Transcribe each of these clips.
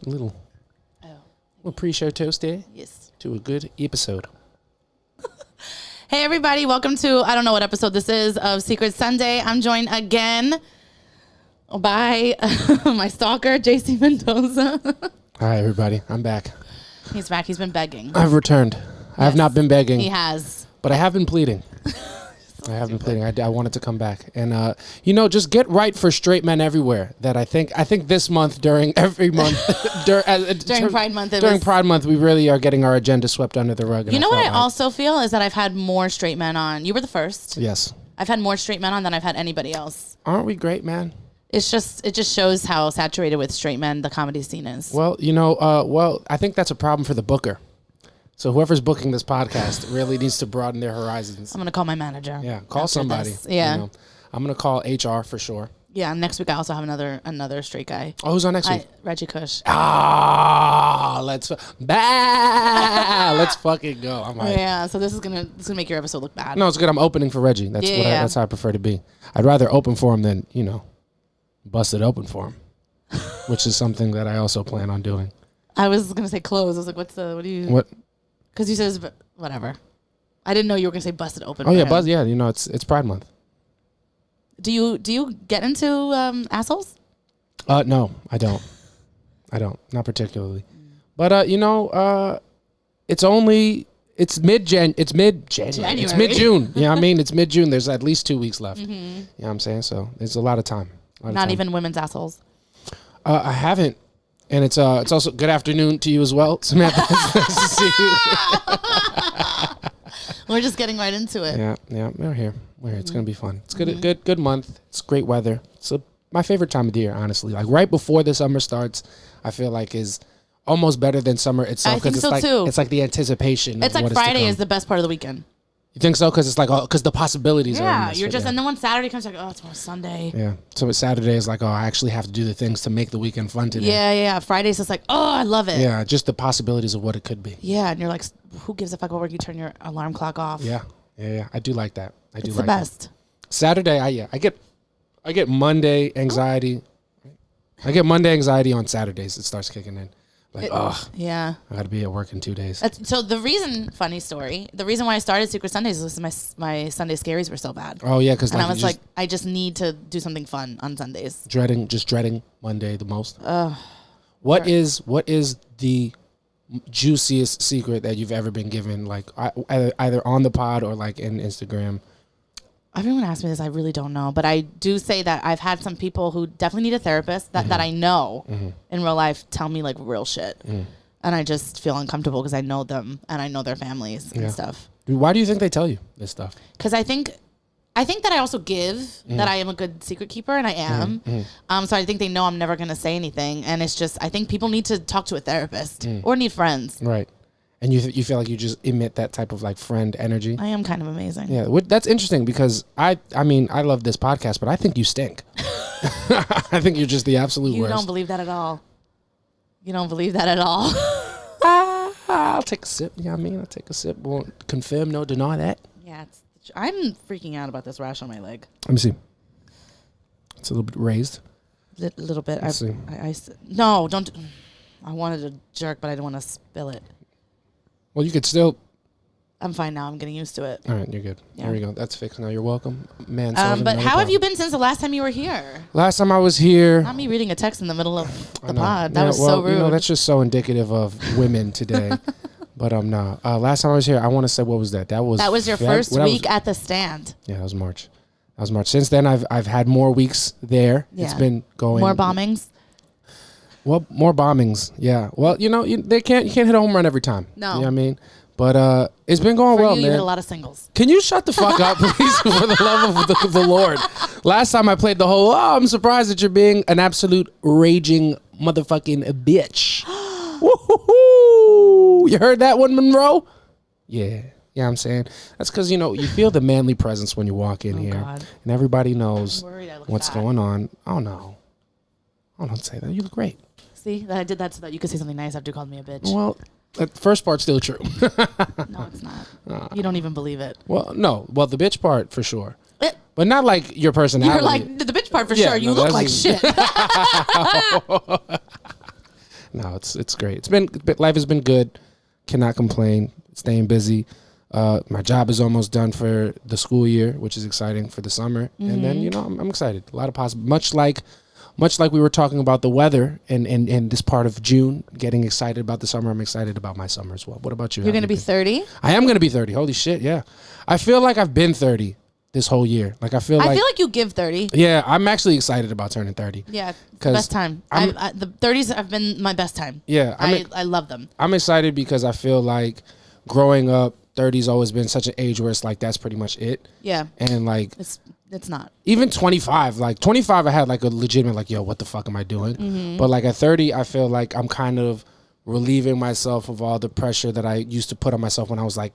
little pre-show toast there. Yes. To a good episode. Hey, everybody. Welcome to, I don't know what episode this is, of Secret Sunday. I'm joined again by my stalker, JC Mendoza. Hi, everybody. I'm back. He's back. He's been begging. I've returned. I have not been begging. He has. But I have been pleading. I have been pleading. I wanted to come back. And, just get right for straight men everywhere. That I think this month, during every month, during Pride Month. During Pride Month, we really are getting our agenda swept under the rug. You know what I also feel is that I've had more straight men on. You were the first. Yes. I've had more straight men on than I've had anybody else. Aren't we great, man? It just shows how saturated with straight men the comedy scene is. Well, I think that's a problem for the booker. So whoever's booking this podcast really needs to broaden their horizons. I'm going to call my manager. Yeah, call somebody. This. Yeah. I'm going to call HR for sure. Yeah, next week I also have another straight guy. Oh, who's on next week? Reggie Cush. Let's fucking go. I'm like, yeah, so this is gonna make your episode look bad. No, it's good. I'm opening for Reggie. That's how I prefer to be. I'd rather open for him than, bust it open for him, which is something that I also plan on doing. I was going to say close. I was like, what do you... What? Because you said, whatever. I didn't know you were going to say busted open. Oh, yeah, it's Pride Month. Do you get into assholes? No, I don't. Not particularly. But, it's mid-January. It's mid-June. Yeah, it's mid-June. There's at least 2 weeks left. Mm-hmm. You know what I'm saying? So there's a lot of time. Not even women's assholes? I haven't. And it's also good afternoon to you as well, Samantha. Nice to see you. We're just getting right into it. Yeah, we're here. It's gonna be fun. It's good month. It's great weather. It's my favorite time of the year, honestly. Like right before the summer starts, I feel like is almost better than summer itself. I think so too. It's like the anticipation. It's like Friday is the best part of the weekend. You think so? Because it's like because the possibilities are. Yeah, and then when Saturday comes, like, oh, it's more Sunday. Yeah, so Saturday is like, oh, I actually have to do the things to make the weekend fun today. Yeah. Friday's just like, oh, I love it. Yeah, just the possibilities of what it could be. Yeah, and you're like, who gives a fuck about where you turn your alarm clock off? Yeah. I do like that. It's the best. Saturday, I get Monday anxiety. I get Monday anxiety on Saturdays. It starts kicking in. Like, yeah, I got to be at work in 2 days. So the reason why I started Secret Sundays was my Sunday scaries were so bad. Oh yeah, because I was like, I just need to do something fun on Sundays. Dreading Monday the most. What is the juiciest secret that you've ever been given? Like either on the pod or like in Instagram. Everyone asks me this. I really don't know, but I do say that I've had some people who definitely need a therapist that I know in real life tell me like real shit, and I just feel uncomfortable because I know them and I know their families and stuff. Why do you think they tell you this stuff? Because I think that I also give that I am a good secret keeper, and I am. So I think they know I'm never gonna say anything, and it's just I think people need to talk to a therapist or need friends. Right. And you feel like you just emit that type of like friend energy. I am kind of amazing. Yeah, that's interesting because I love this podcast, but I think you stink. I think you're just the absolute worst. You don't believe that at all. You don't believe that at all. I'll take a sip. Yeah, I'll take a sip. Won't confirm, no deny that. Yeah, I'm freaking out about this rash on my leg. Let me see. It's a little bit raised. A little bit. Let's see. No, don't. I wanted to jerk, but I didn't want to spill it. Well, you could still. I'm fine now. I'm getting used to it. All right, you're good. Yeah. There we go. That's fixed now. You're welcome, man. But how have you been since the last time you were here? Last time I was here. Not me reading a text in the middle of the pod. That was so rude. That's just so indicative of women today. But no. Last time I was here, I want to say, what was that? That was your first week at the stand. Yeah, that was March. Since then, I've had more weeks there. Yeah. It's been going more bombings. Well, more bombings. Yeah. Well, you can't hit a home run every time. No. You know what I mean? But it's been going well, man. You hit a lot of singles. Can you shut the fuck up, please, for the love of the Lord? Last time I played the whole, I'm surprised that you're being an absolute raging motherfucking bitch. Woo-hoo-hoo. You heard that one, Monroe? Yeah. Yeah, I'm saying. That's because, you feel the manly presence when you walk in here. God. And everybody knows what's going on. Oh, no. Oh, don't say that. You look great. See, I did that so that you could say something nice after you called me a bitch. Well, that first part's still true. No, it's not. You don't even believe it. Well, no. Well, the bitch part for sure. But not like your personality. You're like, the bitch part for sure. You look like shit. No, it's great. Life has been good. Cannot complain. Staying busy. My job is almost done for the school year, which is exciting for the summer. And then, I'm excited. A lot of possible, much like we were talking about the weather and this part of June, getting excited about the summer. I'm excited about my summer as well. What about you? You're going to be 30? I am going to be 30. Holy shit. Yeah. I feel like I've been 30 this whole year. Like I feel like you give 30. Yeah. I'm actually excited about turning 30. Yeah. It's the best time. The 30s have been my best time. Yeah. I love them. I'm excited because I feel like growing up, 30's always been such an age where it's like that's pretty much it. Yeah. And like it's not. Even 25, like 25 I had like a legitimate like, yo, what the fuck am I doing? But like at 30, I feel like I'm kind of relieving myself of all the pressure that I used to put on myself when I was like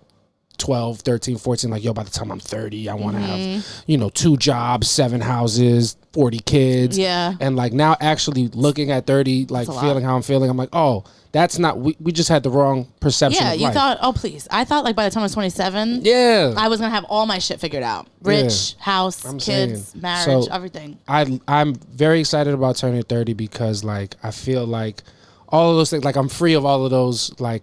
12, 13, 14, like, yo, by the time I'm 30, I want to have, 2 jobs, 7 houses, 40 kids. Yeah. And like now actually looking at 30, like feeling how I'm feeling, I'm like, oh, that's not, we just had the wrong perception of life. Yeah, you thought, oh, please. I thought like by the time I was 27, I was going to have all my shit figured out. Rich, house, kids, marriage, everything. I'm very excited about turning 30 because like, I feel like all of those things, like I'm free of all of those like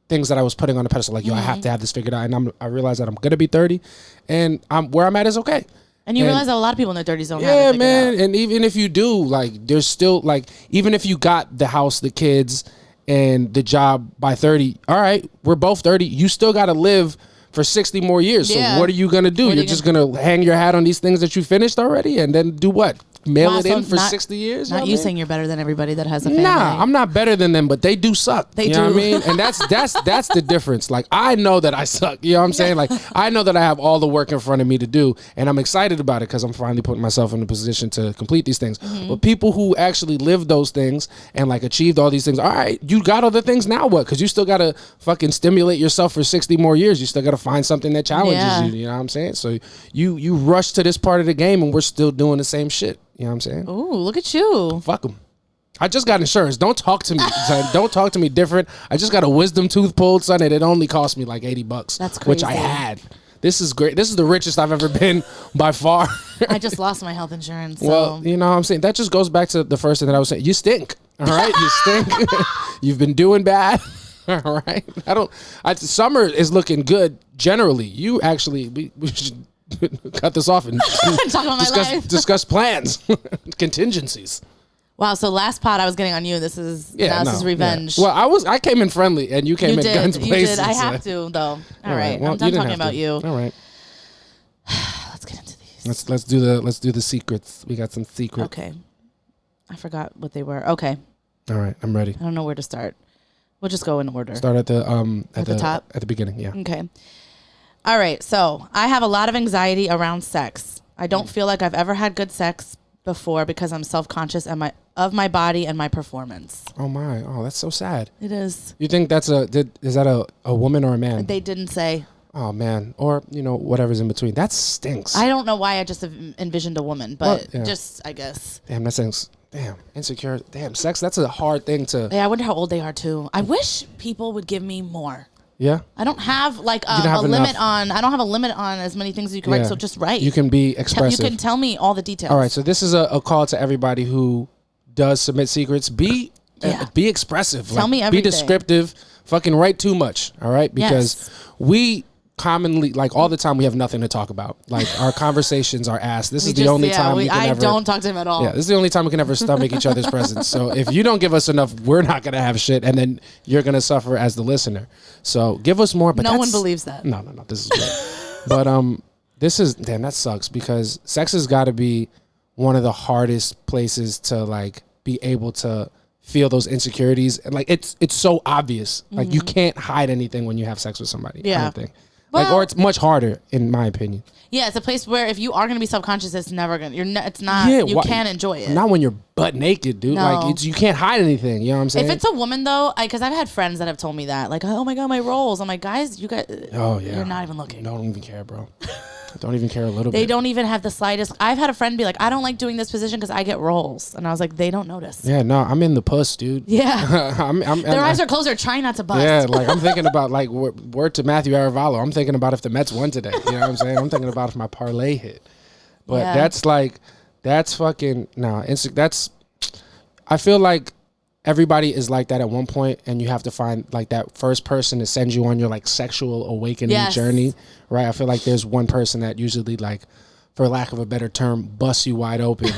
things that I was putting on the pedestal. Like, yo, I have to have this figured out. And I realize that I'm going to be 30 and where I'm at is okay. And you realize that a lot of people in their 30s don't have it figured out. And even if you do, like, there's still, like, even if you got the house, the kids, and the job by 30, all right, we're both 30. You still got to live for 60 more years. So what are you going to do? You're just going to hang your hat on these things that you finished already and then do what? Mail it in for 60 years? Not you saying you're better than everybody that has a family. Nah, I'm not better than them, but they do suck. They do. You know what I mean? And that's the difference. Like, I know that I suck. You know what I'm saying? Like, I know that I have all the work in front of me to do, and I'm excited about it because I'm finally putting myself in a position to complete these things. But people who actually live those things and, like, achieved all these things, all right, you got other things, now what? Because you still got to fucking stimulate yourself for 60 more years. You still got to find something that challenges you. You know what I'm saying? So you rush to this part of the game, and we're still doing the same shit. You know what I'm saying? Ooh, look at you. Fuck them. I just got insurance. Don't talk to me, son. Don't talk to me different. I just got a wisdom tooth pulled, son, and it only cost me like $80. That's crazy. Which I had. This is great. This is the richest I've ever been by far. I just lost my health insurance. So. Well, you know what I'm saying? That just goes back to the first thing that I was saying. You stink. All right? You stink. You've been doing bad. All right? Summer is looking good generally. You actually, we should cut this off and talk about my life. Discuss plans, contingencies. Wow. So last pod I was getting on you. This is this is revenge. Yeah. Well, I came in friendly and you came in guns blazing. You did. I have to though. All right. Well, I'm done talking about you. All right. Let's get into these. Let's do the secrets. We got some secrets. Okay. I forgot what they were. Okay. All right. I'm ready. I don't know where to start. We'll just go in order. Start at the top? At the beginning. Yeah. Okay. All right, so I have a lot of anxiety around sex. I don't feel like I've ever had good sex before because I'm self-conscious of my body and my performance. Oh my! Oh, that's so sad. It is. You think is that a woman or a man? They didn't say. Oh man, or whatever's in between. That stinks. I don't know why I just envisioned a woman, but just I guess. Damn, that stinks. Damn, insecure. Damn, sex. That's a hard thing to. Yeah, I wonder how old they are too. I wish people would give me more. Yeah, I don't have like a limit on. I don't have a limit on as many things as you can write. So just write. You can be expressive. You can tell me all the details. All right. So this is a call to everybody who does submit secrets. Be expressive. Tell me everything. Be descriptive. Fucking write too much. All right. Because we commonly, like all the time, we have nothing to talk about. Like our conversations are ass. This is the only time we can I don't talk to him at all. Yeah, this is the only time we can ever stomach each other's presence. So if you don't give us enough, we're not gonna have shit, and then you're gonna suffer as the listener. So give us more. But no one believes that. No. This is great. But this is that sucks because sex has got to be one of the hardest places to like be able to feel those insecurities, and like it's so obvious. Like you can't hide anything when you have sex with somebody. Yeah. I don't think. Well, or it's much harder, in my opinion. Yeah, it's a place where if you are going to be self-conscious, it's never going to, it's not, you can't enjoy it. Not when you're butt naked, dude. No. Like, you can't hide anything, you know what I'm saying? If it's a woman, though, because I've had friends that have told me that, like, oh my God, my rolls. I'm like, guys, you guys, you're not even looking. Don't even care, bro. Don't even care a little bit. They don't even have the slightest. I've had a friend be like, I don't like doing this position because I get rolls. And I was like, they don't notice. Yeah, no, I'm in the puss, dude. Yeah. Their eyes are closed. They're trying not to bust. Yeah, like I'm thinking about, like, word to Matthew Aravalo. I'm thinking about if the Mets won today. You know what I'm saying? I'm thinking about if my parlay hit. But that's fucking, I feel like everybody is like that at one point, and you have to find like that first person to send you on your like sexual awakening journey, right? I feel like there's one person that usually, like, for lack of a better term, busts you wide open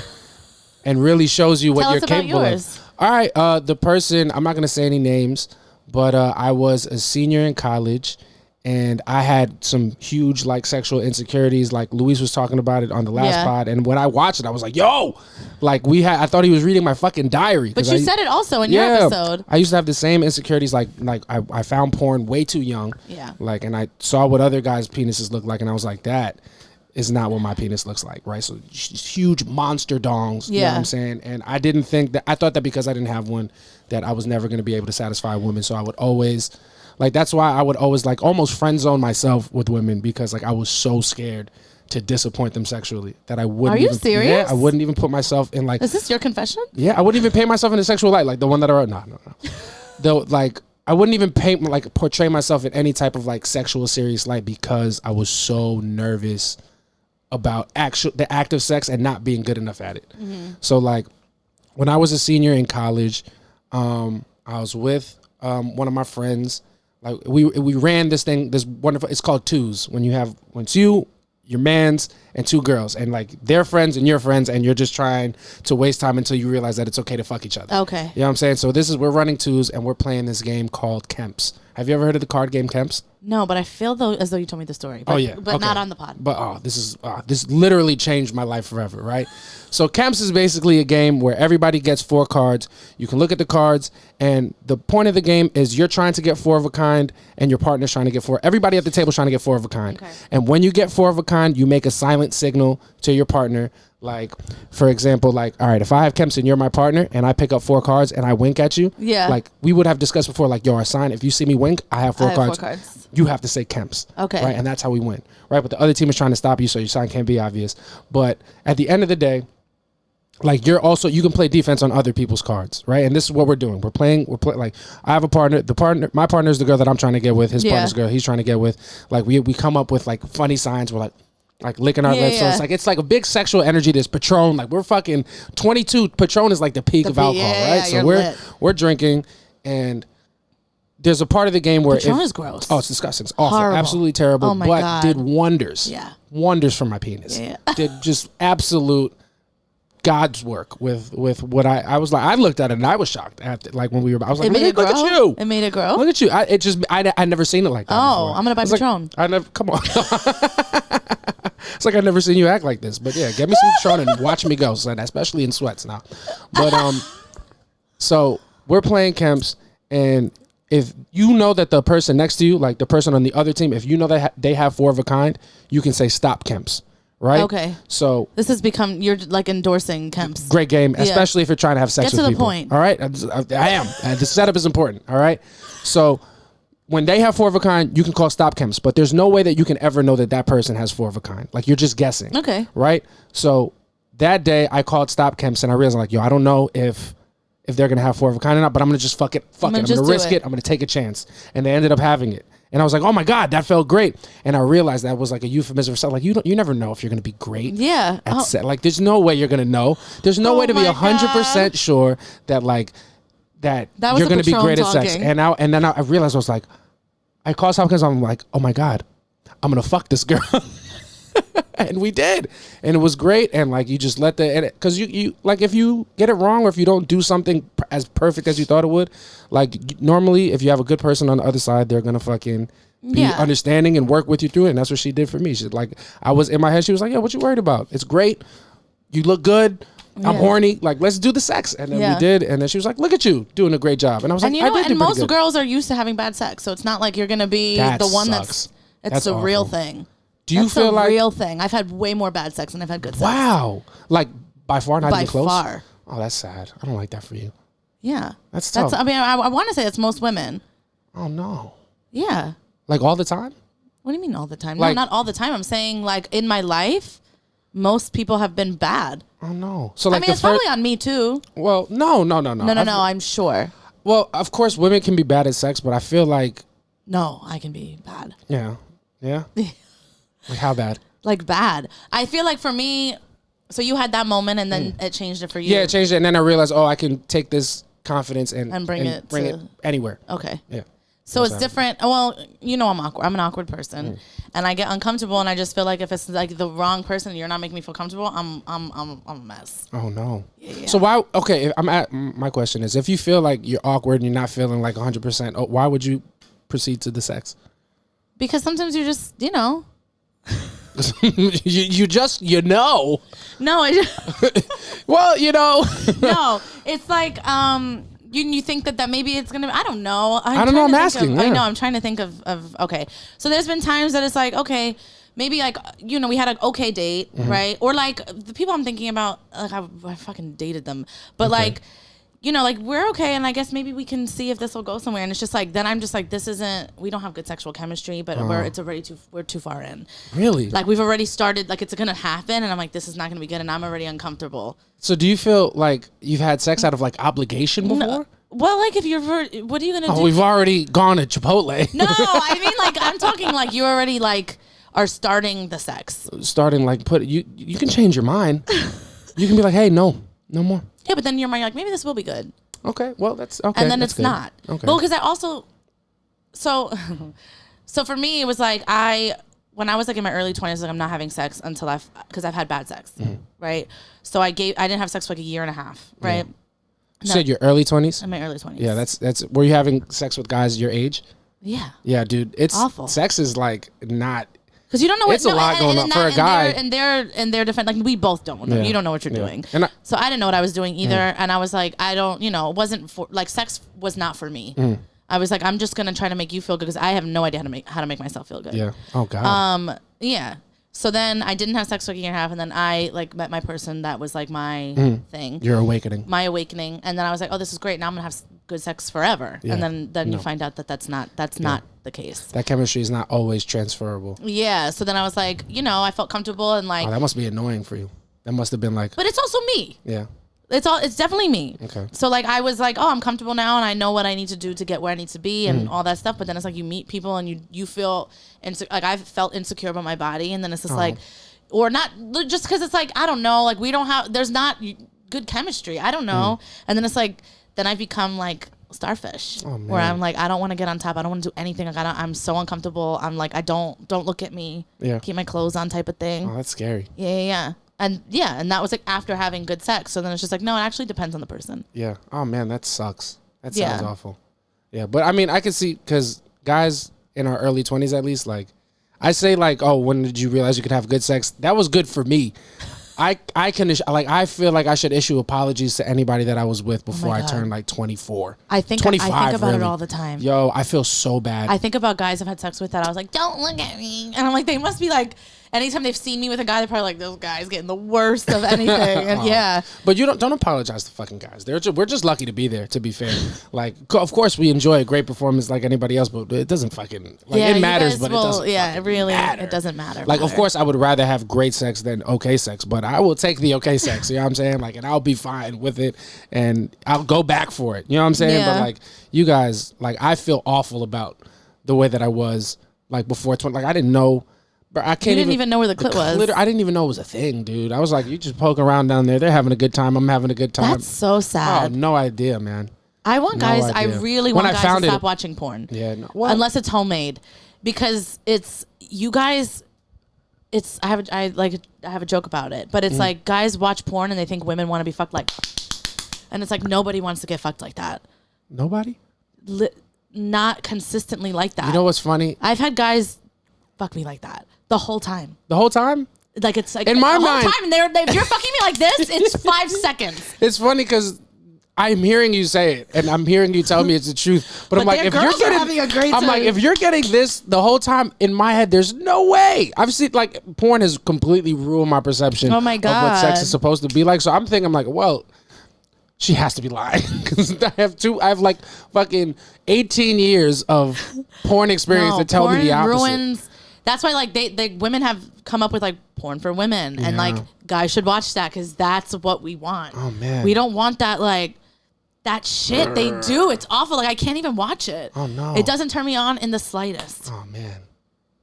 and really shows you what you're capable of. All right, the person, I'm not gonna say any names, but I was a senior in college. And I had some huge like sexual insecurities, like Luis was talking about it on the last pod. And when I watched it, I was like, "Yo!" Like I thought he was reading my fucking diary. But you said it also in your episode. I used to have the same insecurities. Like I found porn way too young. Yeah. Like, and I saw what other guys' penises look like, and I was like, that is not what my penis looks like, right? So huge monster dongs. You know what I'm saying? And I didn't think that. I thought that because I didn't have one, that I was never going to be able to satisfy a woman. So I would always. Like, that's why I would always, like, almost friend zone myself with women, because, like, I was so scared to disappoint them sexually that I wouldn't. Are you serious? Yeah, I wouldn't even put myself in, like. Is this your confession? Yeah, I wouldn't even paint myself in a sexual light, like the one that I wrote. No. Though, like, I wouldn't even portray myself in any type of, like, sexual serious light, because I was so nervous about the act of sex and not being good enough at it. Mm-hmm. So, like, when I was a senior in college, I was with one of my friends. Like we ran this wonderful. It's called twos. When it's you, your mans, and two girls, and like their friends and your friends, and you're just trying to waste time until you realize that it's okay to fuck each other. Okay. You know what I'm saying? So we're running twos, and we're playing this game called Kemps. Have you ever heard of the card game Kemps? No, but I feel as though you told me the story. But, but not on the pod. But this literally changed my life forever, right? So Kemps is basically a game where everybody gets 4 cards. You can look at the cards, and the point of the game is you're trying to get 4 of a kind, and your partner's trying to get 4. Everybody at the table is trying to get 4 of a kind. Okay. And when you get 4 of a kind, you make a silent signal to your partner. Like, for example, like, all right, if I have Kemps and you're my partner and I pick up 4 cards and I wink at you, like, we would have discussed before, like, yo, our sign, if you see me wink, I have 4 cards. You have to say Kemps. Okay. Right? And that's how we win. Right? But the other team is trying to stop you, so your sign can't be obvious. But at the end of the day, like, you can play defense on other people's cards, right? And this is what we're doing. We're playing like, I have a partner. My partner is the girl that I'm trying to get with. His partner's the girl he's trying to get with. Like, we come up with, like, funny signs. We're like licking our lips. So it's like a big sexual energy. There's Patron. Like, we're fucking 22. Patron is like the peak of alcohol, right? So we're drinking, and there's a part of the game where Patron is gross. Oh, it's disgusting. It's awful. Horrible. Absolutely terrible. Oh my God. Did wonders. Yeah. Wonders for my penis. Yeah. Did just absolute God's work with what I was like. I looked at it and I was shocked at, like, when we were. I was like, look at you. It made it grow. Look at you. I never seen it like that. Oh, before. I'm gonna buy Patron. Come on. It's like I've never seen you act like this. But yeah, get me some Patron and watch me go, son, especially in sweats now. But so we're playing Kemps, and if you know that the person next to you, like the person on the other team, if you know that they have 4 of a kind, you can say stop Kemps. Right? Okay. So this has become, you're like endorsing Kemps. Great game, especially if you're trying to have sex with people. Get to the point. All right? I am. The setup is important. All right? So when they have 4 of a kind, you can call stop Kemps, but there's no way that you can ever know that person has 4 of a kind. Like, you're just guessing. Okay. Right? So that day I called stop Kemps, and I realized, like, yo, I don't know if they're going to have 4 of a kind or not, but I'm going to just fuck it. I'm going to risk it. I'm going to take a chance. And they ended up having it. And I was like, oh my God, that felt great. And I realized that was like a euphemism for something. Like, you never know if you're going to be great. Yeah. At set. Like, there's no way you're going to know. There's no way to be 100% sure that, like, that you're going to be great at sex. And then I realized, I was like, I called something because I'm like, oh my God, I'm going to fuck this girl. And we did. And it was great. And, like, you just let because you like, if you get it wrong or if you don't do something as perfect as you thought it would, like, normally if you have a good person on the other side, they're going to fucking be understanding and work with you through it. And that's what she did for me. She's like, I was in my head. She was like, yeah, what you worried about? It's great. You look good. I'm horny. Like, let's do the sex. And then we did. And then she was like, look at you doing a great job. And I was like, and most girls are used to having bad sex. So it's not like you're going to be the one sucks. That's a real thing. Do you feel like real thing? I've had way more bad sex than I've had good sex. Wow. Like, by far, not even close? By far. Oh, that's sad. I don't like that for you. Yeah. That's tough. I mean, I want to say it's most women. Oh, no. Yeah. Like, all the time? What do you mean all the time? Like, no, not all the time. I'm saying, like, in my life, most people have been bad. Oh, no. So, like, I mean, it's probably on me, too. Well, no. No, I'm sure. Well, of course, women can be bad at sex, but I feel like... No, I can be bad. Yeah. Yeah? Like, how bad? Like, bad. I feel like for me, so you had that moment and then it changed it for you. Yeah, it changed it. And then I realized, I can take this confidence and bring it anywhere. Okay. Yeah. So it's different. Well, I'm awkward. I'm an awkward person, and I get uncomfortable, and I just feel like if it's like the wrong person, and you're not making me feel comfortable, I'm a mess. Oh no. Yeah. So why? Okay, my question is, if you feel like you're awkward and you're not feeling like 100%, why would you proceed to the sex? Because sometimes you just, you just No. Well, No, it's like You think that maybe it's gonna. I don't know. I don't know. I'm asking. I know. I'm trying to think of. Okay, so there's been times that it's like, okay, maybe like we had an okay date, right? Or like the people I'm thinking about, like I fucking dated them, but like, like we're okay, and I guess maybe we can see if this will go somewhere. And it's just like then I'm just like this isn't. We don't have good sexual chemistry, but we're too far in. Really? Like we've already started. Like it's gonna happen, and I'm like this is not gonna be good, and I'm already uncomfortable. So do you feel like you've had sex out of like obligation before? No. Well, like if what are you gonna do? We've already gone to Chipotle. No, I mean like I'm talking like you already like are starting the sex. Starting like you can change your mind. You can be like, hey, no more. Yeah, but then your mind like maybe this will be good. Okay, well that's okay. And then it's good. Not. Okay. Well, because I also so for me it was like when I was like in my early 20s, like I'm not having sex until because I've had bad sex, right? So I didn't have sex for like a year and a half, right? Yeah. You said your early 20s? In my early 20s. Yeah, that's were you having sex with guys your age? Yeah. Yeah, dude, it's awful. Sex is like not. Because you don't know what it's a lot going on for a guy. And their defense, like we both don't. Yeah. You don't know what you're doing. So I didn't know what I was doing either, and I was like, I don't, it wasn't for like sex was not for me. I was like, I'm just gonna try to make you feel good because I have no idea how to make myself feel good. Yeah. Oh God. Yeah. So then I didn't have sex for a year and a half, and then I like met my person that was like my thing. Your awakening. My awakening, and then I was like, oh, this is great. Now I'm gonna have good sex forever. Yeah. And then you find out that that's not the case. That chemistry is not always transferable. Yeah. So then I was like, I felt comfortable and like. Oh, that must be annoying for you. That must have been like. But it's also me. Yeah. It's definitely me. Okay. So like I was like, oh, I'm comfortable now and I know what I need to do to get where I need to be and all that stuff. But then it's like you meet people and you feel like I felt insecure about my body, and then it's just like, or not just because it's like I don't know, like there's not good chemistry. I don't know, and then it's like then I become like starfish, where I'm like I don't want to get on top. I don't want to do anything. Like I'm so uncomfortable. I'm like I don't look at me. Yeah. Keep my clothes on type of thing. Oh, that's scary. Yeah. And that was like after having good sex. So then it's just like, no, it actually depends on the person. Yeah. Oh man, that sucks. That sounds awful. Yeah. But I mean, I can see, because guys in our early 20s, at least, like I say like, oh, when did you realize you could have good sex? That was good for me. I feel like I should issue apologies to anybody that I was with before I turned like 24. I think about it all the time. Yo, I feel so bad. I think about guys I've had sex with that I was like, don't look at me. And I'm like, they must be like, anytime they've seen me with a guy, they're probably like, those guys getting the worst of anything. And yeah. But you don't apologize to fucking guys. We're just lucky to be there, to be fair. Like, of course we enjoy a great performance like anybody else, but it doesn't fucking, like, it matters, but it doesn't matter. It doesn't matter. Like, of course I would rather have great sex than okay sex, but I will take the okay sex, you know what I'm saying? Like, and I'll be fine with it, and I'll go back for it, you know what I'm saying? Yeah. But like, you guys, like, I feel awful about the way that I was, like, before 20, like, I didn't know. But I can't even know where the clit was. I didn't even know it was a thing, dude. I was like, you just poke around down there. They're having a good time. I'm having a good time. That's so sad. Oh, no idea, man. I really want guys to stop watching porn. Yeah. No, unless it's homemade. Because it's, you guys, it's, I have a joke about it. But it's like, guys watch porn and they think women want to be fucked like, and it's like, nobody wants to get fucked like that. Nobody? Not consistently like that. You know what's funny? I've had guys fuck me like that. The whole time. The whole time? Like it's like in my mind, the whole time, and you're fucking me like this. It's 5 seconds. It's funny because I'm hearing you say it, and I'm hearing you tell me it's the truth. But I'm like, if you're getting, if you're getting this the whole time, in my head, there's no way. I've seen, like, porn has completely ruined my perception. Oh my God. Of what sex is supposed to be like. So I'm like, well, she has to be lying, because I have like fucking 18 years of porn experience that tell me the opposite. Ruins. That's why, like, they women have come up with, like, porn for women. And, like, guys should watch that because that's what we want. Oh, man. We don't want that, like, that shit they do. It's awful. Like, I can't even watch it. Oh, no. It doesn't turn me on in the slightest. Oh, man.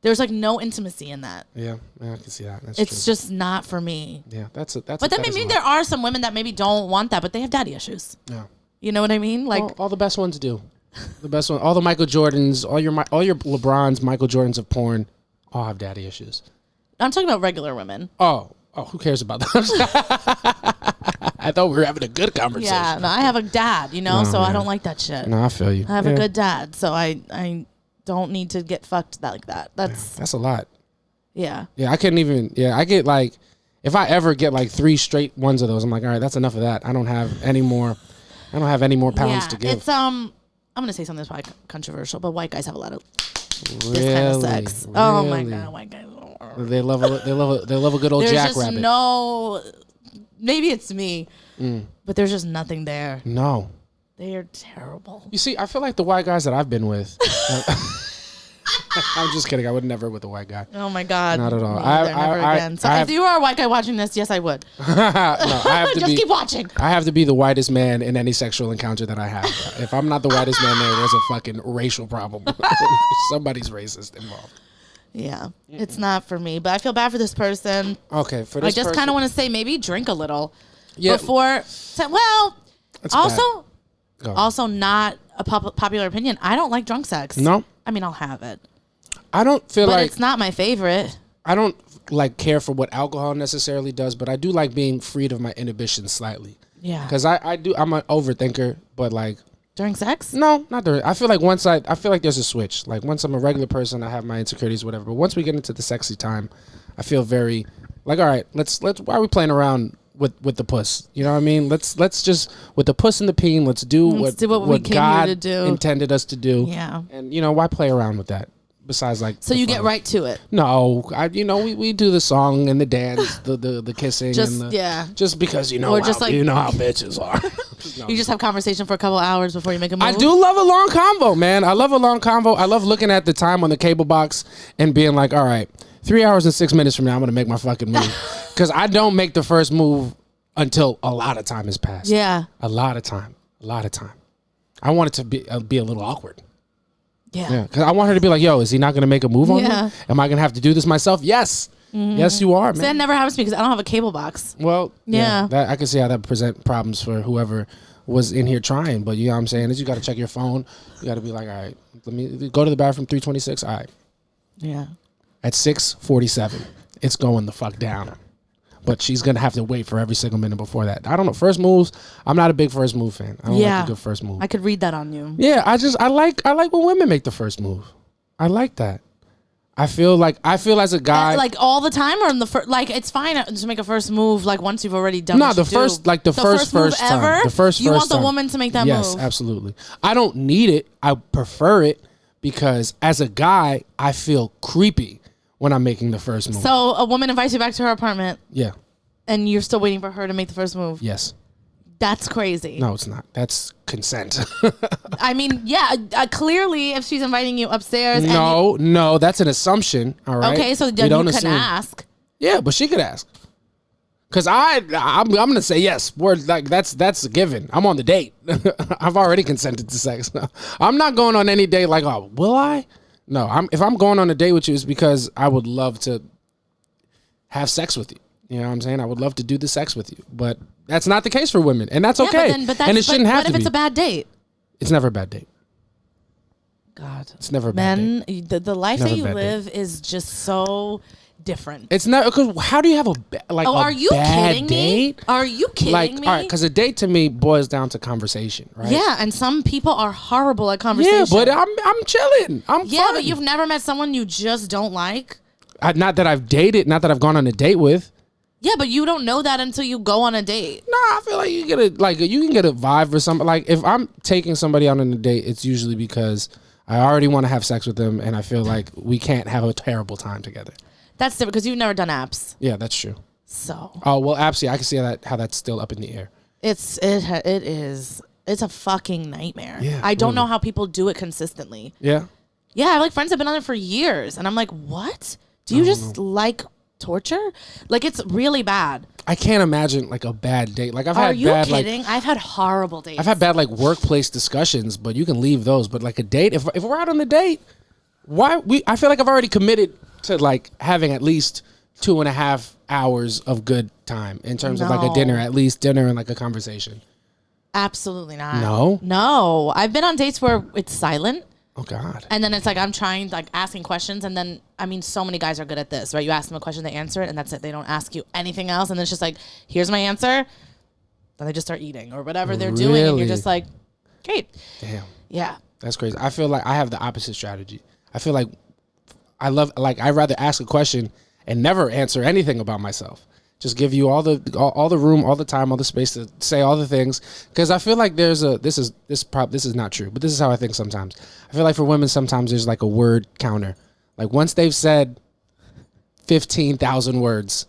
There's, like, no intimacy in that. Yeah, I can see that. That's it's true. just not for me. Yeah, that's. But then maybe there are some women that maybe don't want that, but they have daddy issues. Yeah. You know what I mean? Like all the best ones do. The best one, all the Michael Jordans, all your LeBrons, Michael Jordans of porn, all have daddy issues. I'm talking about regular women. Oh, who cares about that? I thought we were having a good conversation. Yeah, no, I have a dad, so I don't like that shit. No, I feel you. I have a good dad, so I don't need to get fucked like that. That's a lot. Yeah. Yeah, I couldn't even. Yeah, I get like, if I ever get like 3 straight ones of those, I'm like, all right, that's enough of that. I don't have any more pounds to give. It's I'm gonna say something that's probably controversial, but white guys have a lot of this kind of sex. Really? Oh my god, white guys. They love a good old jackrabbit. No, maybe it's me, but there's just nothing there. No, they are terrible. You see, I feel like the white guys that I've been with. I'm just kidding. I would never with a white guy. Oh my god, not at all. Never again. So if you are a white guy watching this, yes, I would. No, I have to just keep watching. I have to be the whitest man in any sexual encounter that I have. If I'm not the whitest man there's a fucking racial problem. Somebody's racist involved. Yeah, it's not for me, but I feel bad for this person. Okay, for this I just kind of want to say maybe drink a little before. That's also not a popular opinion. I don't like drunk sex. No, I mean I'll have it. I don't feel but like it's not my favorite. I don't like care for what alcohol necessarily does, but I do like being freed of my inhibitions slightly. Yeah, because I'm an overthinker, but like. During sex? No, not during. I feel like I feel like there's a switch. Like once I'm a regular person, I have my insecurities, whatever. But once we get into the sexy time, I feel very like, all right, let's. Why are we playing around with the puss? You know what I mean? Let's just with the puss and the peen. Let's do what we came God here to do. Intended us to do. Yeah. And why play around with that? Besides, like, so you get right to it. No, we do the song and the dance, the kissing, just because or just you know how bitches are. You just have conversation for a couple hours before you make a move. I do love a long convo, man. I love a long convo. I love looking at the time on the cable box and being like, all right, 3 hours and 6 minutes from now, I'm gonna make my fucking move, because I don't make the first move until a lot of time has passed. Yeah, a lot of time. I want it to be a little awkward. Yeah, because I want her to be like, yo, is he not going to make a move on me? Am I going to have to do this myself? Yes. Mm-hmm. Yes, you are, man. So that never happens to me because I don't have a cable box. Well, I can see how that present problems for whoever was in here trying. But you know what I'm saying? Is you got to check your phone. You got to be like, all right, let me go to the bathroom, 3:26. All right. Yeah. At 6:47, it's going the fuck down. But she's going to have to wait for every single minute before that. I don't know. First moves, I'm not a big first move fan. I don't like a good first move. I could read that on you. Yeah, I like when women make the first move. I like that. I feel as a guy, like all the time, or in the first, like it's fine to make a first move like once you've already done. No, the first time. The first you want the time. woman to make that move. Yes, absolutely. I don't need it. I prefer it because as a guy, I feel creepy when I'm making the first move. So a woman invites you back to her apartment. Yeah. And you're still waiting for her to make the first move. Yes. That's crazy. No, it's not. That's consent. I mean, yeah, clearly if she's inviting you upstairs. No, that's an assumption. All right. Okay, so then you can ask. Yeah, but she could ask. Cause I'm gonna say yes. Word, like that's a given. I'm on the date. I've already consented to sex. I'm not going on any date like, oh, will I? No, if I'm going on a date with you, it's because I would love to have sex with you. You know what I'm saying? I would love to do the sex with you, but that's not the case for women, and that's okay. And it shouldn't have to be. What if it's a bad date? It's never a bad date. God, it's never a bad date. The life that you live is just so different. It's not, because how do you have are you kidding me? Are you kidding me? All right, because a date to me boils down to conversation, right? Yeah, and some people are horrible at conversation. Yeah, but I'm chilling. I'm fine. But you've never met someone you just don't like. Not that I've dated, not that I've gone on a date with. Yeah, but you don't know that until you go on a date. No, I feel like you can get a vibe or something. Like if I'm taking somebody out on a date, it's usually because I already want to have sex with them, and I feel like we can't have a terrible time together. That's different because you've never done apps. Yeah, that's true. So. Oh well, apps. Yeah, I can see how that's still up in the air. It is. It's a fucking nightmare. Yeah, I don't know how people do it consistently. Yeah. Yeah, I have like friends that have been on it for years, and I'm like, what? Do you just like torture? Like, it's really bad. I can't imagine like a bad date. Like Are you kidding? I've had horrible dates. I've had bad like workplace discussions, but you can leave those. But like a date, if we're out on a date, I feel like I've already committed to like having at least 2.5 hours of good time in terms of like a dinner, at least dinner and like a conversation. Absolutely not. No? I've been on dates where it's silent. Oh, God. And then it's like I'm trying, like asking questions. And then, I mean, so many guys are good at this, right? You ask them a question, they answer it, and that's it. They don't ask you anything else. And then it's just like, here's my answer. Then they just start eating or whatever they're doing. And you're just like, great. Damn. Yeah. That's crazy. I feel like I have the opposite strategy. I feel like I'd rather ask a question and never answer anything about myself. Just give you all the room, all the time, all the space to say all the things. Because I feel like this is not true, but this is how I think sometimes. I feel like for women sometimes there's like a word counter. Like once they've said 15,000 words,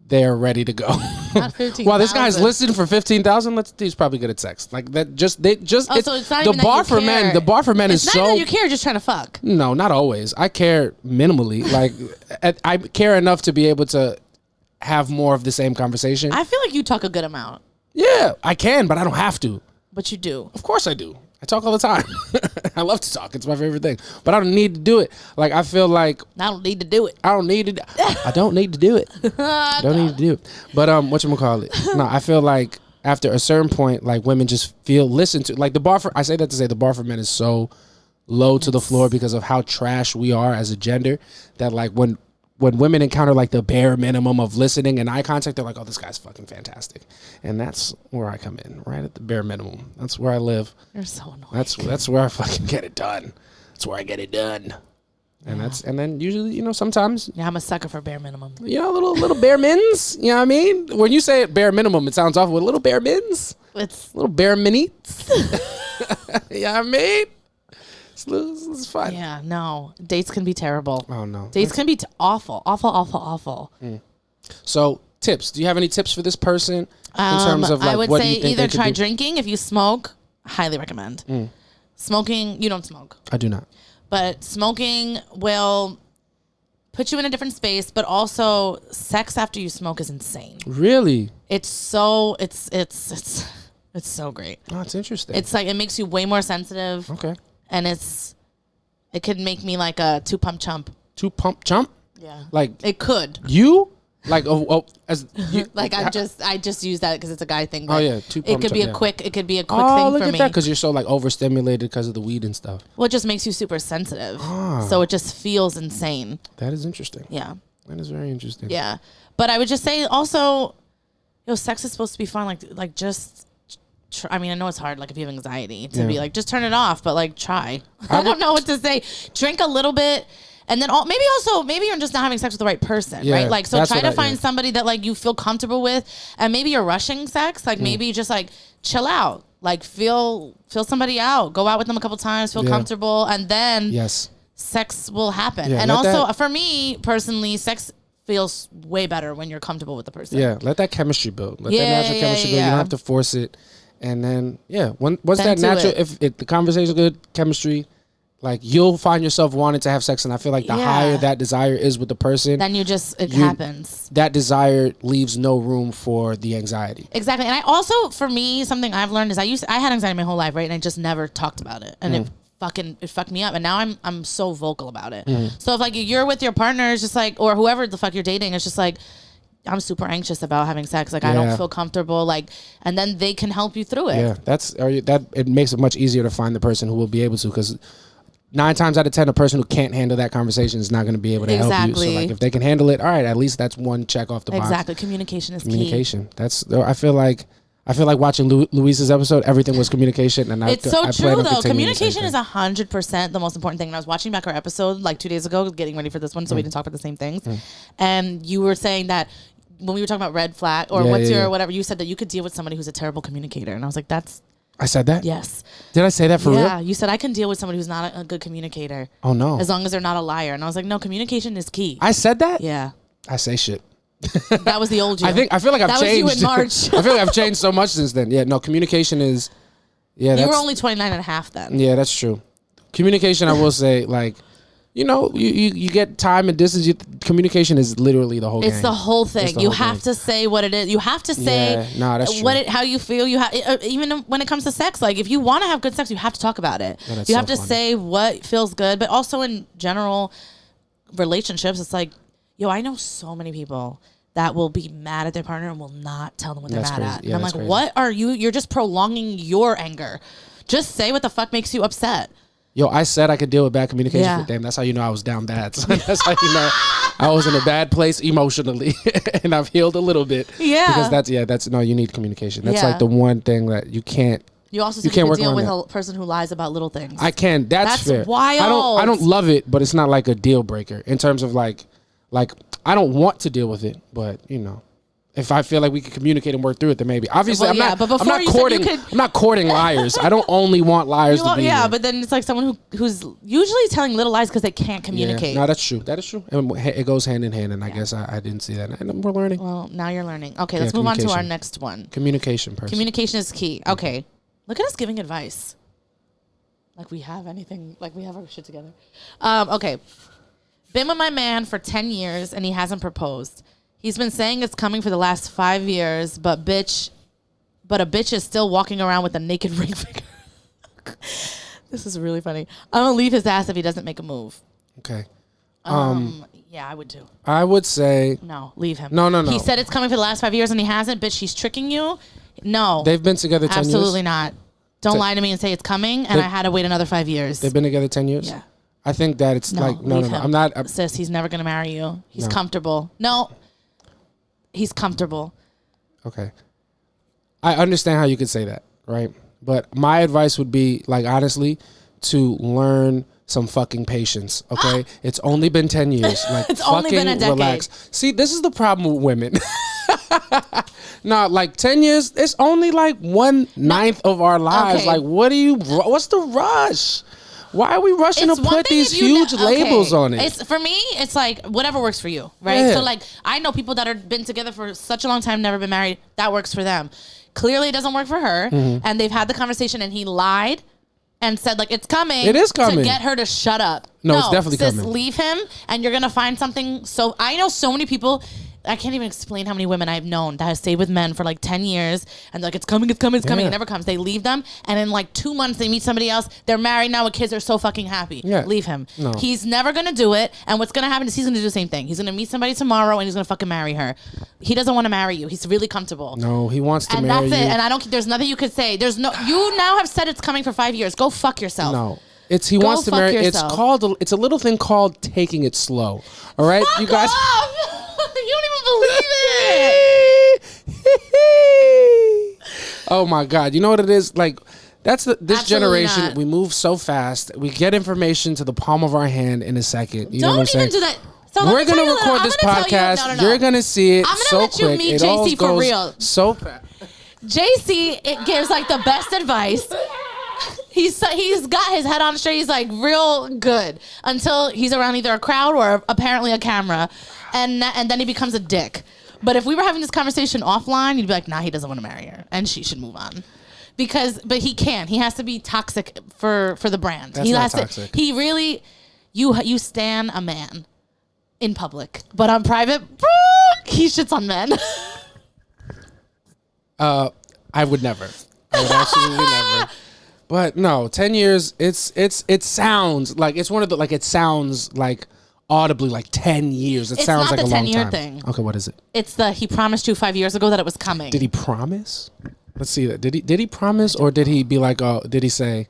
they're ready to go. Not 15,000. Well, this guy's listened for 15,000. He's probably good at sex. Like that. So it's not even the bar for men. The bar for men is so. It's not that you care. Just trying to fuck. No, not always. I care minimally. Like I care enough to be able to have more of the same conversation. I feel like you talk a good amount. Yeah, I can, but I don't have to. But you do. Of course I do. I talk all the time. I love to talk. It's my favorite thing. But I don't need to do it. Like I feel like I don't need to do it. I don't need to do it. I don't need to do it. But whatchamacallit? No, I feel like after a certain point, like women just feel listened to. Like I say that to say the bar for men is so low to the floor because of how trash we are as a gender that like when women encounter like the bare minimum of listening and eye contact, they're like, oh, this guy's fucking fantastic. And that's where I come in, right at the bare minimum. That's where I live. You're so annoying. That's where I fucking get it done. That's where I get it done. And and then usually, sometimes. Yeah, I'm a sucker for bare minimum. Little bare mins. You know what I mean? When you say it bare minimum, it sounds awful. With little bare mins. It's little bare minites. You know what I mean? It's fun. Yeah, no. Dates can be terrible. Oh, no. Dates can be awful. Awful. So, tips. Do you have any tips for this person in terms of like I would what say you think either they try could do? drinking. If you smoke, highly recommend. Smoking, you don't smoke. I do not. But smoking will put you in a different space, but also sex after you smoke is insane. Really? It's so so great. Oh, it's interesting. It's like it makes you way more sensitive. Okay. And it could make me like a 2-pump chump. 2-pump chump? Yeah. Like it could. You? Like as you, like I just use that because it's a guy thing. Oh yeah, 2-pump it could chump, be a quick. It could be a quick thing look for at me. that because you're so like overstimulated because of the weed and stuff. Well, it just makes you super sensitive. So it just feels insane. That is interesting. Yeah. That is very interesting. Yeah, but I would just say also, sex is supposed to be fun. Like just. I mean, I know it's hard, like, if you have anxiety, to be like, just turn it off, but, like, try. I don't know what to say. Drink a little bit, and then maybe you're just not having sex with the right person, right? Like, so try to find somebody that, like, you feel comfortable with, and maybe you're rushing sex. Like, maybe just, like, chill out. Like, feel somebody out. Go out with them a couple times, feel comfortable, and then sex will happen. Yeah, and also, for me, personally, sex feels way better when you're comfortable with the person. Yeah, let that chemistry build. Let that natural chemistry build. You don't have to force it. And then, once that natural, if the conversation good, chemistry, like you'll find yourself wanting to have sex. And I feel like the higher that desire is with the person, then it happens. That desire leaves no room for the anxiety. Exactly. And I also, for me, something I've learned is I had anxiety my whole life, right? And I just never talked about it. And it fucked me up. And now I'm so vocal about it. So if like you're with your partner, it's just like, or whoever the fuck you're dating, it's just like, I'm super anxious about having sex. Like I don't feel comfortable. Like, and then they can help you through it. Yeah, it makes it much easier to find the person who will be able to, because 9 times out of 10, a person who can't handle that conversation is not going to be able to help you. So like, if they can handle it, all right, at least that's one check off the box. Exactly, communication is key. That's I feel like watching Luis's episode, everything was communication, and it's so true though. Communication is 100% the most important thing. And I was watching back our episode like 2 days ago, getting ready for this one, so we didn't talk about the same things. And you were saying that when we were talking about red flag or whatever, you said that you could deal with somebody who's a terrible communicator, and I was like, I said that? Yes. Did I say that for real? Yeah, you said I can deal with somebody who's not a good communicator. Oh no. As long as they're not a liar. And I was like, no, communication is key. I said that? Yeah. I say shit. That was the old you. I feel like I've changed. That was you in March. I feel like I've changed so much since then. Yeah, no, communication is you were only 29 and a half then. Yeah, that's true. Communication, I will say, like, you get time and distance. Communication is literally the whole game. It's the whole thing. You have to say what it is. You have to say how you feel. You have, even when it comes to sex, like if you want to have good sex, you have to talk about it. Yeah, you have to say what feels good, but also in general relationships, it's like, I know so many people that will be mad at their partner and will not tell them what they're That's mad crazy. at. Yeah, and I'm that's like, crazy. what are you? You're just prolonging your anger. Just say what the fuck makes you upset. Yo, I said I could deal with bad communication. Yeah. Damn, that's how you know I was down bad. So that's how you know I was in a bad place emotionally, and I've healed a little bit. Yeah. Because that's no, you need communication. That's Yeah. like the one thing that you can't. You also You said can't you work could deal around with that. a person who lies about little things. I can. That's fair. wild. I don't love it, but it's not like a deal breaker in terms of like I don't want to deal with it, but you know. If I feel like we can communicate and work through it, then maybe. Obviously, Well, yeah, I'm but not before you said courting. you could- I'm not courting liars. I don't only want liars to be. yeah, here. but then it's like someone who's usually telling little lies because they can't communicate. Yeah. No, that's true. That is true. And it goes hand in hand. And I guess I didn't see that. And we're learning. Well, now you're learning. Okay, let's move on to our next one. Communication, person. Communication is key. Okay, look at us giving advice. Like we have anything. Like we have our shit together. Okay, been with my man for 10 years and he hasn't proposed. He's been saying it's coming for the last 5 years, but a bitch is still walking around with a naked ring finger. This is really funny. I'm gonna leave his ass if he doesn't make a move. Okay. Yeah, I would too. I would say No, leave him. No. He said it's coming for the last 5 years and he hasn't. Bitch, she's tricking you. No, they've been together 10 years. absolutely not. Don't lie to me and say it's coming, and I had to wait another 5 years. They've been together 10 years. Yeah. I think that it's No, no. leave him. I'm not. Sis, he's never gonna marry you. He's No. comfortable. No, he's comfortable. Okay. I understand how you could say that, right? But my advice would be, like, honestly, to learn some fucking patience, okay? It's only been 10 years. Like, It's only been a decade. relax. See, this is the problem with women. No, like 10 years, it's only like 1/9 of our lives. Okay. Like, what's the rush? Why are we rushing It's to one put thing these if you huge labels on it? It's for me. It's like whatever works for you, right? Yeah. So like I know people that have been together for such a long time, never been married. That works for them. Clearly, it doesn't work for her, and they've had the conversation, and he lied and said like it's coming. It is coming to get her to shut up. No, it's definitely sis, coming. Leave him, and you're gonna find something. So I know so many people. I can't even explain how many women I've known that have stayed with men for like 10 years and they're like, it's coming. Yeah. It never comes. They leave them. And in like 2 months, they meet somebody else. They're married now with kids. They're so fucking happy. Yeah. Leave him. No. He's never going to do it. And what's going to happen is he's going to do the same thing. He's going to meet somebody tomorrow and he's going to fucking marry her. He doesn't want to marry you. He's really comfortable. No, he wants to And marry that's you. it. And I don't, there's nothing you could say. You now have said it's coming for 5 years. Go fuck yourself. No. He Go wants to fuck marry. yourself. It's a little thing called taking it slow. All right, Fuck you guys. off. You don't even believe it. Oh my God! You know what it is? Like this Absolutely generation. not. We move so fast. We get information to the palm of our hand in a second. You know what I'm Don't saying? even do that. So let We're me tell gonna you record I'm this gonna tell you- podcast. no. You're gonna see it I'm gonna so let you quick. meet It all JC for goes real. so fast. JC, it gives like the best advice. He's got his head on straight. He's like real good until he's around either a crowd or apparently a camera, and then he becomes a dick. But if we were having this conversation offline, you'd be like, nah, he doesn't want to marry her, and she should move on. But he can't. He has to be toxic for the brand. That's he not has toxic. To. He really, you stan a man in public, but on private, he shits on men. I would never. I would absolutely never. But no, 10 years. It sounds like it's one of the it sounds like audibly like 10 years. It It's sounds not like the a long 10-year time. thing. Okay, what is it? It's he promised you 5 years ago that it was coming. Did he promise? Let's see that. Did he promise or did he be like, oh, did he say?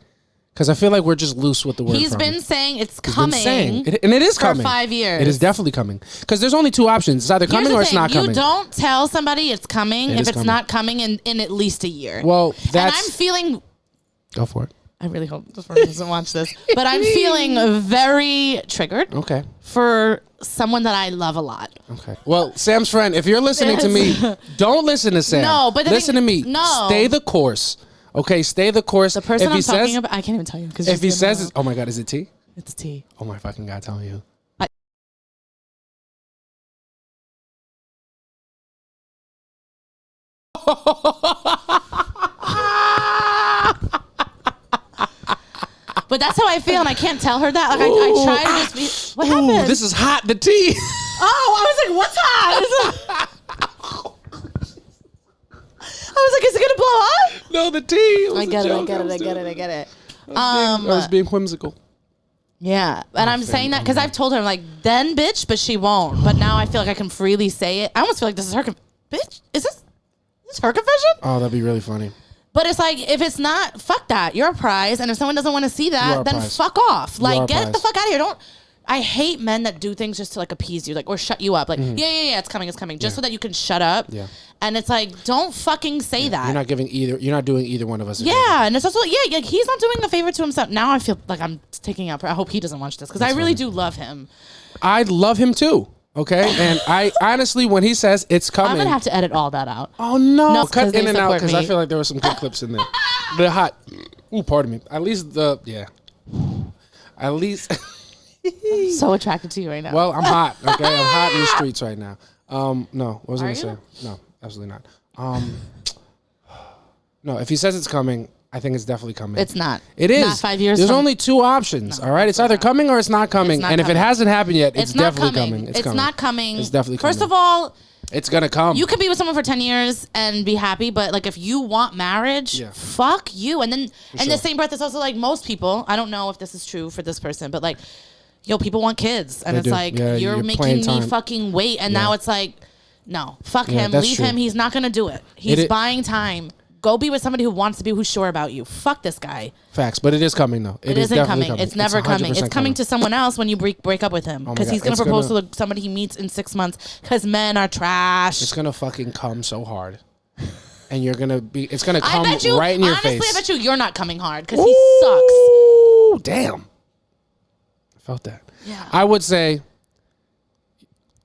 Because I feel like we're just loose with the word. He's promise. been saying it's He's coming. been saying it, and it is for coming. 5 years. It is definitely coming. Because there's only two options. It's either Here's coming the or it's thing. not coming. You don't tell somebody it's coming It if is it's coming. not coming in at least a year. Well, and that's. I'm feeling. Go for it. I really hope this person doesn't watch this, but I'm feeling very triggered Okay. for someone that I love a lot. Okay. Well, Sam's friend, if you're listening to me, don't listen to Sam. No, but the listen thing- to me. no. Stay the course. Okay, stay the course. The person if he I'm talking says, about, I can't even tell you because if he says, it's, oh my God, is it T? it's T. Oh my fucking God, tell me who. But that's how I feel, and I can't tell her that. Like I try to just be. What happened? This is hot. The tea. Oh, I was like, what's hot? I was like, is it gonna blow up? No, the tea. I get it. I I get it. was being whimsical. Yeah. And I'm saying that because I've told her, like, then bitch, but she won't. But now I feel like I can freely say it. I almost feel like this is her bitch. Is this her confession? Oh, that'd be really funny. But it's like, if it's not, fuck that. You're a prize. And if someone doesn't want to see that, then fuck off. Like, get the fuck out of here. I hate men that do things just to, like, appease you, like, or shut you up. Like, yeah, it's coming. Just so that you can shut up. Yeah. And it's like, don't fucking say that. You're not doing either one of us a favor. And it's also, like, he's not doing a favor to himself. Now I feel like I'm taking up. I hope he doesn't watch this because I really do love him. I love him too. Okay. And I honestly, when he says it's coming. I'm going to have to edit all that out. Oh, no. Cut in and out because I feel like there were some good clips in there. They're hot. Ooh, pardon me. At least At least. I'm so attracted to you right now. Well, I'm hot. Okay, I'm hot in the streets right now. No, what was I gonna say? No, absolutely not. No, if he says it's coming, I think it's definitely coming. It's not. It is. Not 5 years. There's only two options. No, all right, it's either coming or it's not coming. It's not coming. If it hasn't happened yet, it's definitely coming. It's not coming. It's definitely coming. First of all, it's gonna come. You could be with someone for 10 years and be happy, but like if you want marriage, fuck you. And then in the same breath, it's also like most people. I don't know if this is true for this person, but like. Yo, people want kids. And it's like, you're making me fucking wait. And now it's like, no, fuck him. Leave him. He's not going to do it. He's buying time. Go be with somebody who wants to be, who's sure about you. Fuck this guy. Facts. But it is coming, though. It isn't coming. It's never coming. It's coming to someone else when you break up with him. Because he's going to propose to somebody he meets in 6 months. Because men are trash. It's going to fucking come so hard. And you're going to be, it's going to come right in your face. Honestly, I bet you're not coming hard because he sucks. Oh, damn. Felt that. Yeah. I would say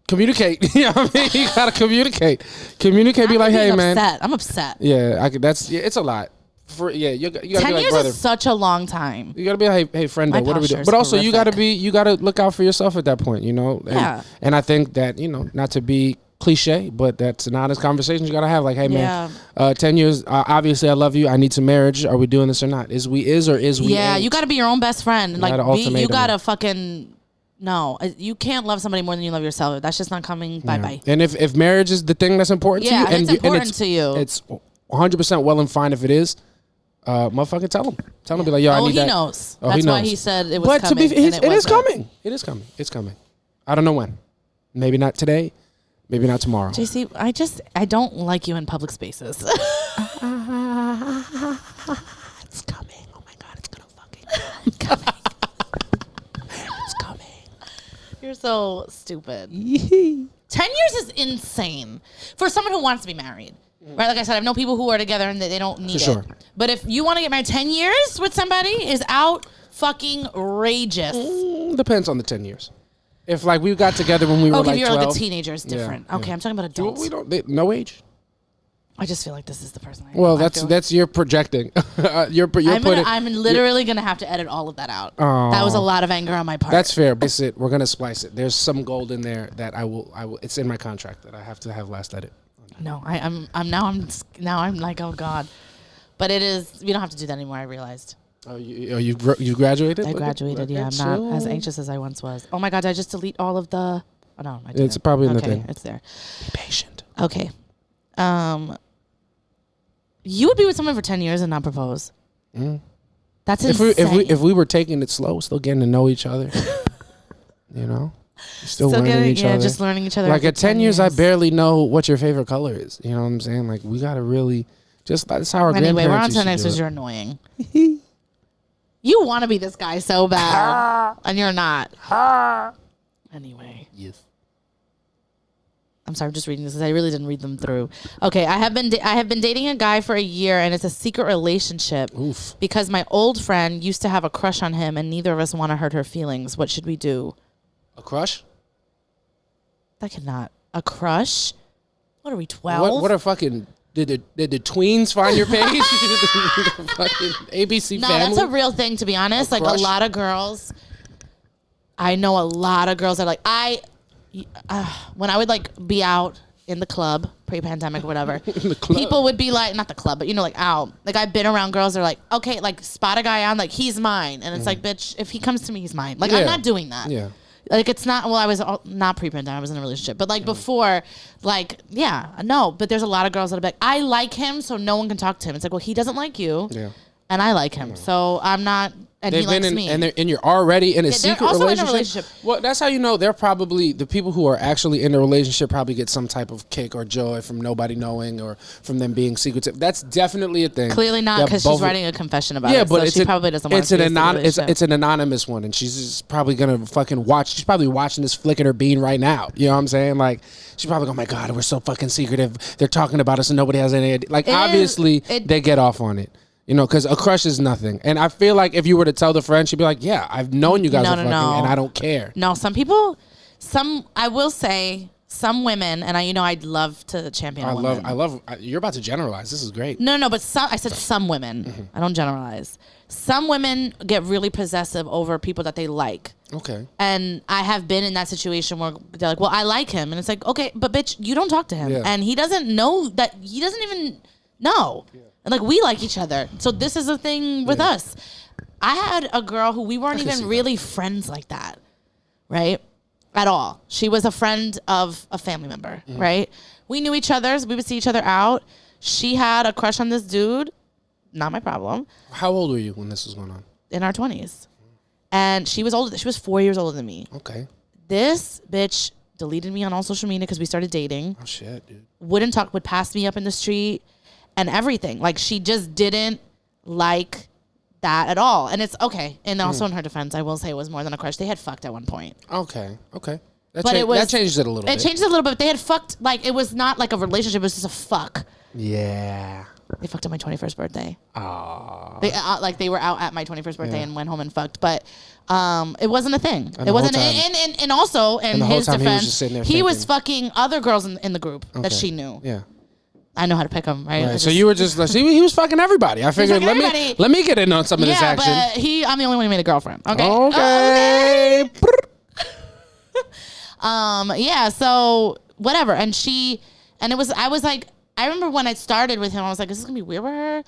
communicate. You know what I mean? You gotta communicate. Communicate. Be like, hey, man. I'm upset. Yeah, it's a lot. You gotta 10 be like, years brother. Is such a long time. You gotta be like, hey, friend, what are we doing? But also, you gotta look out for yourself at that point. You know. And I think that not to be cliche, but that's an honest conversation you gotta have. Like, hey, man, 10 years. Obviously, I love you. I need some marriage. Are we doing this or not? Is we Yeah, you gotta be your own best friend. Like, you gotta fucking. No, you can't love somebody more than you love yourself. That's just not coming. Bye bye. And if marriage is the thing that's important to you, and it's important to you, it's 100% well and fine if it is. Motherfucker, tell him. Tell him, be like, yo, I need that. He knows. That's why he said it was coming. But it is coming. It is coming. It's coming. I don't know when. Maybe not today. Maybe not tomorrow. JC, I don't like you in public spaces. It's coming. Oh my God, it's gonna fucking come. It's coming. You're so stupid. 10 years is insane for someone who wants to be married. Right? Like I said, I know people who are together and they don't need it. But if you want to get married, 10 years with somebody is out fucking outrageous. Depends on the 10 years. If like we got together when we were like 12. Okay, you're like a teenager, it's different. Okay, I'm talking about adults. No age. I just feel like this is the person I am. Well, that's you're projecting. I'm literally gonna have to edit all of that out. That was a lot of anger on my part. That's fair. We're gonna splice it. There's some gold in there that I will. It's in my contract that I have to have last edit. No, I'm now like, oh God, but it is. We don't have to do that anymore. I realized. Oh, you graduated? I graduated. Yeah, I'm not as anxious as I once was. Oh my God, did I just delete all of the? Oh no, I didn't. It's probably in the thing. It's there. Be patient. Okay. You would be with someone for 10 years and not propose. That's insane. If we were taking it slow, still getting to know each other, still learning each other. Just learning each other. Like at 10 years, I barely know what your favorite color is. You know what I'm saying? Like we gotta really that's how our grandparents. Anyway, we're on to the next because you're annoying. You want to be this guy so bad, and you're not. Anyway. Yes. I'm sorry, I'm just reading this because I really didn't read them through. Okay, I have been dating a guy for a year, and it's a secret relationship. Oof. Because my old friend used to have a crush on him, and neither of us want to hurt her feelings. What should we do? A crush? That cannot. A crush? What are we, 12? What are fucking... Did the tweens find your page? The fucking ABC no, family? That's a real thing, to be honest. Like, a lot of girls... I know a lot of girls that are like... when I would like be out in the club pre-pandemic or whatever, people would be like, not the club, but like out. Like I've been around girls that are like, okay, like spot a guy on, like he's mine, and it's like, bitch, if he comes to me, he's mine. Like I'm not doing that. Yeah. Like it's not. Well, I was not pre-pandemic. I was in a relationship, but like before, like no. But there's a lot of girls that are like, I like him, so no one can talk to him. It's like, well, he doesn't like you, and I like him, so I'm not And he likes me. And you're already in a secret also relationship. In a relationship. Well, that's how you know they're probably the people who are actually in a relationship probably get some type of kick or joy from nobody knowing or from them being secretive. That's definitely a thing. Clearly not, because she's writing a confession about it. But she probably doesn't want to. It's an anonymous one, and she's just probably gonna fucking watch. She's probably watching this flick in her bean right now. You know what I'm saying? Like she's probably going, "Oh my god, we're so fucking secretive. They're talking about us, and nobody has any idea." Like obviously they get off on it. You know, because a crush is nothing. And I feel like if you were to tell the friend, she'd be like, yeah, I've known you guys are fucking, and I don't care. No, I will say, some women, and I'd love to champion women. You're about to generalize. This is great. No, but I said some women. Mm-hmm. I don't generalize. Some women get really possessive over people that they like. Okay. And I have been in that situation where they're like, well, I like him. And it's like, okay, but bitch, you don't talk to him. Yeah. And he doesn't know that, he doesn't even know. Yeah. And like, we like each other. So this is a thing with us. I had a girl who we weren't even really friends like that, right? At all. She was a friend of a family member, right? We knew each other. So we would see each other out. She had a crush on this dude. Not my problem. How old were you when this was going on? In our 20s. And she was older. She was 4 years older than me. Okay. This bitch deleted me on all social media because we started dating. Oh, shit, dude. Wouldn't talk, would pass me up in the street. And everything. Like, she just didn't like that at all. And it's okay. And also in her defense, I will say it was more than a crush. They had fucked at one point. Okay. That changes it a little bit. It changed it a little bit. But they had fucked, like, it was not like a relationship. It was just a fuck. Yeah. They fucked on my 21st birthday. Aww. They were out at my 21st birthday and went home and fucked. But it wasn't a thing. It wasn't. And also, in his defense, he was fucking other girls in the group that she knew. Yeah. I know how to pick them, right? So you were just like, he was fucking everybody. I figured let me get in on some of this action. But I'm the only one who made a girlfriend. Okay. Okay. Yeah. So whatever, I was like, I remember when I started with him, I was like, is this gonna be weird with her?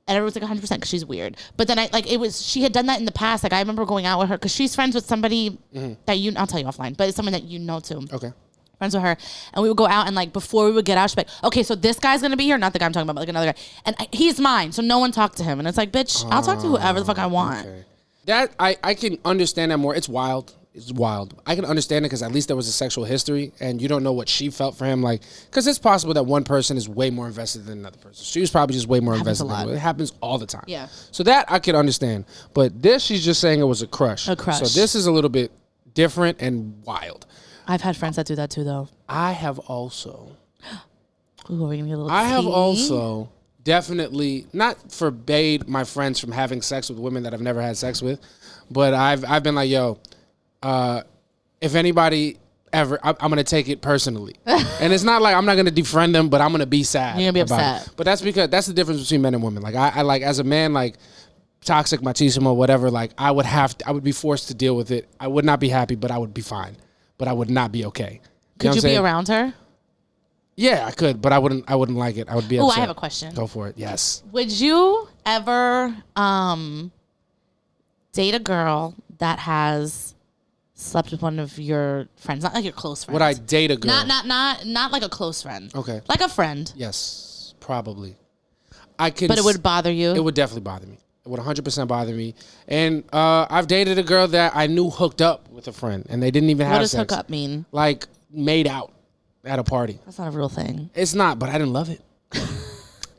And everyone's like 100% because she's weird. But then she had done that in the past. Like I remember going out with her because she's friends with somebody that I'll tell you offline, but it's someone that you know too. Okay. Friends with her, and we would go out, and like before we would get out, she'd be like, okay, so this guy's gonna be here, not the guy I'm talking about, but like another guy, and he's mine, so no one talk to him. And it's like, bitch, I'll talk to whoever the fuck I want. Okay. That I can understand that more. It's wild. I can understand it because at least there was a sexual history, and you don't know what she felt for him. Like, because it's possible that one person is way more invested than another person. She was probably just way more invested. It happens all the time. Yeah. So that I can understand, but this she's just saying it was a crush. A crush. So this is a little bit different and wild. I've had friends that do that too, though. I have also. Ooh, are we gonna get a little I have also definitely not forbade my friends from having sex with women that I've never had sex with, but I've been like, yo, if anybody ever, I'm gonna take it personally, and it's not like I'm not gonna defriend them, but I'm gonna be sad. You're gonna be upset. But that's because that's the difference between men and women. Like I like as a man, like toxic machismo, whatever. Like I would be forced to deal with it. I would not be happy, but I would be fine. But I would not be okay. Could you be around her? Yeah, I could, but I wouldn't like it. I would be upset. Oh, I have a question. Go for it. Yes. Would you ever date a girl that has slept with one of your friends, not like your close friend? Would I date a girl? Not like a close friend. Okay. Like a friend. Yes, probably. I could. But it would bother you? It would definitely bother me. It would 100% bother me. And I've dated a girl that I knew hooked up with a friend, and they didn't even have sex. What does hook up mean? Like made out at a party. That's not a real thing. It's not, but I didn't love it.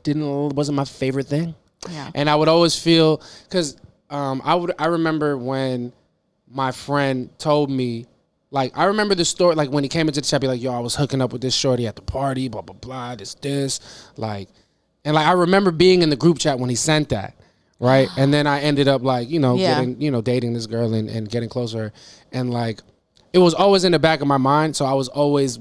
Wasn't my favorite thing. Yeah. And I would always feel, because I remember when my friend told me, like, I remember the story, like when he came into the chat, be like, yo, I was hooking up with this shorty at the party, blah, blah, blah, this, like, and like, I remember being in the group chat when he sent that. Right. And then I ended up like, getting, dating this girl and getting closer. And like, it was always in the back of my mind. So I was always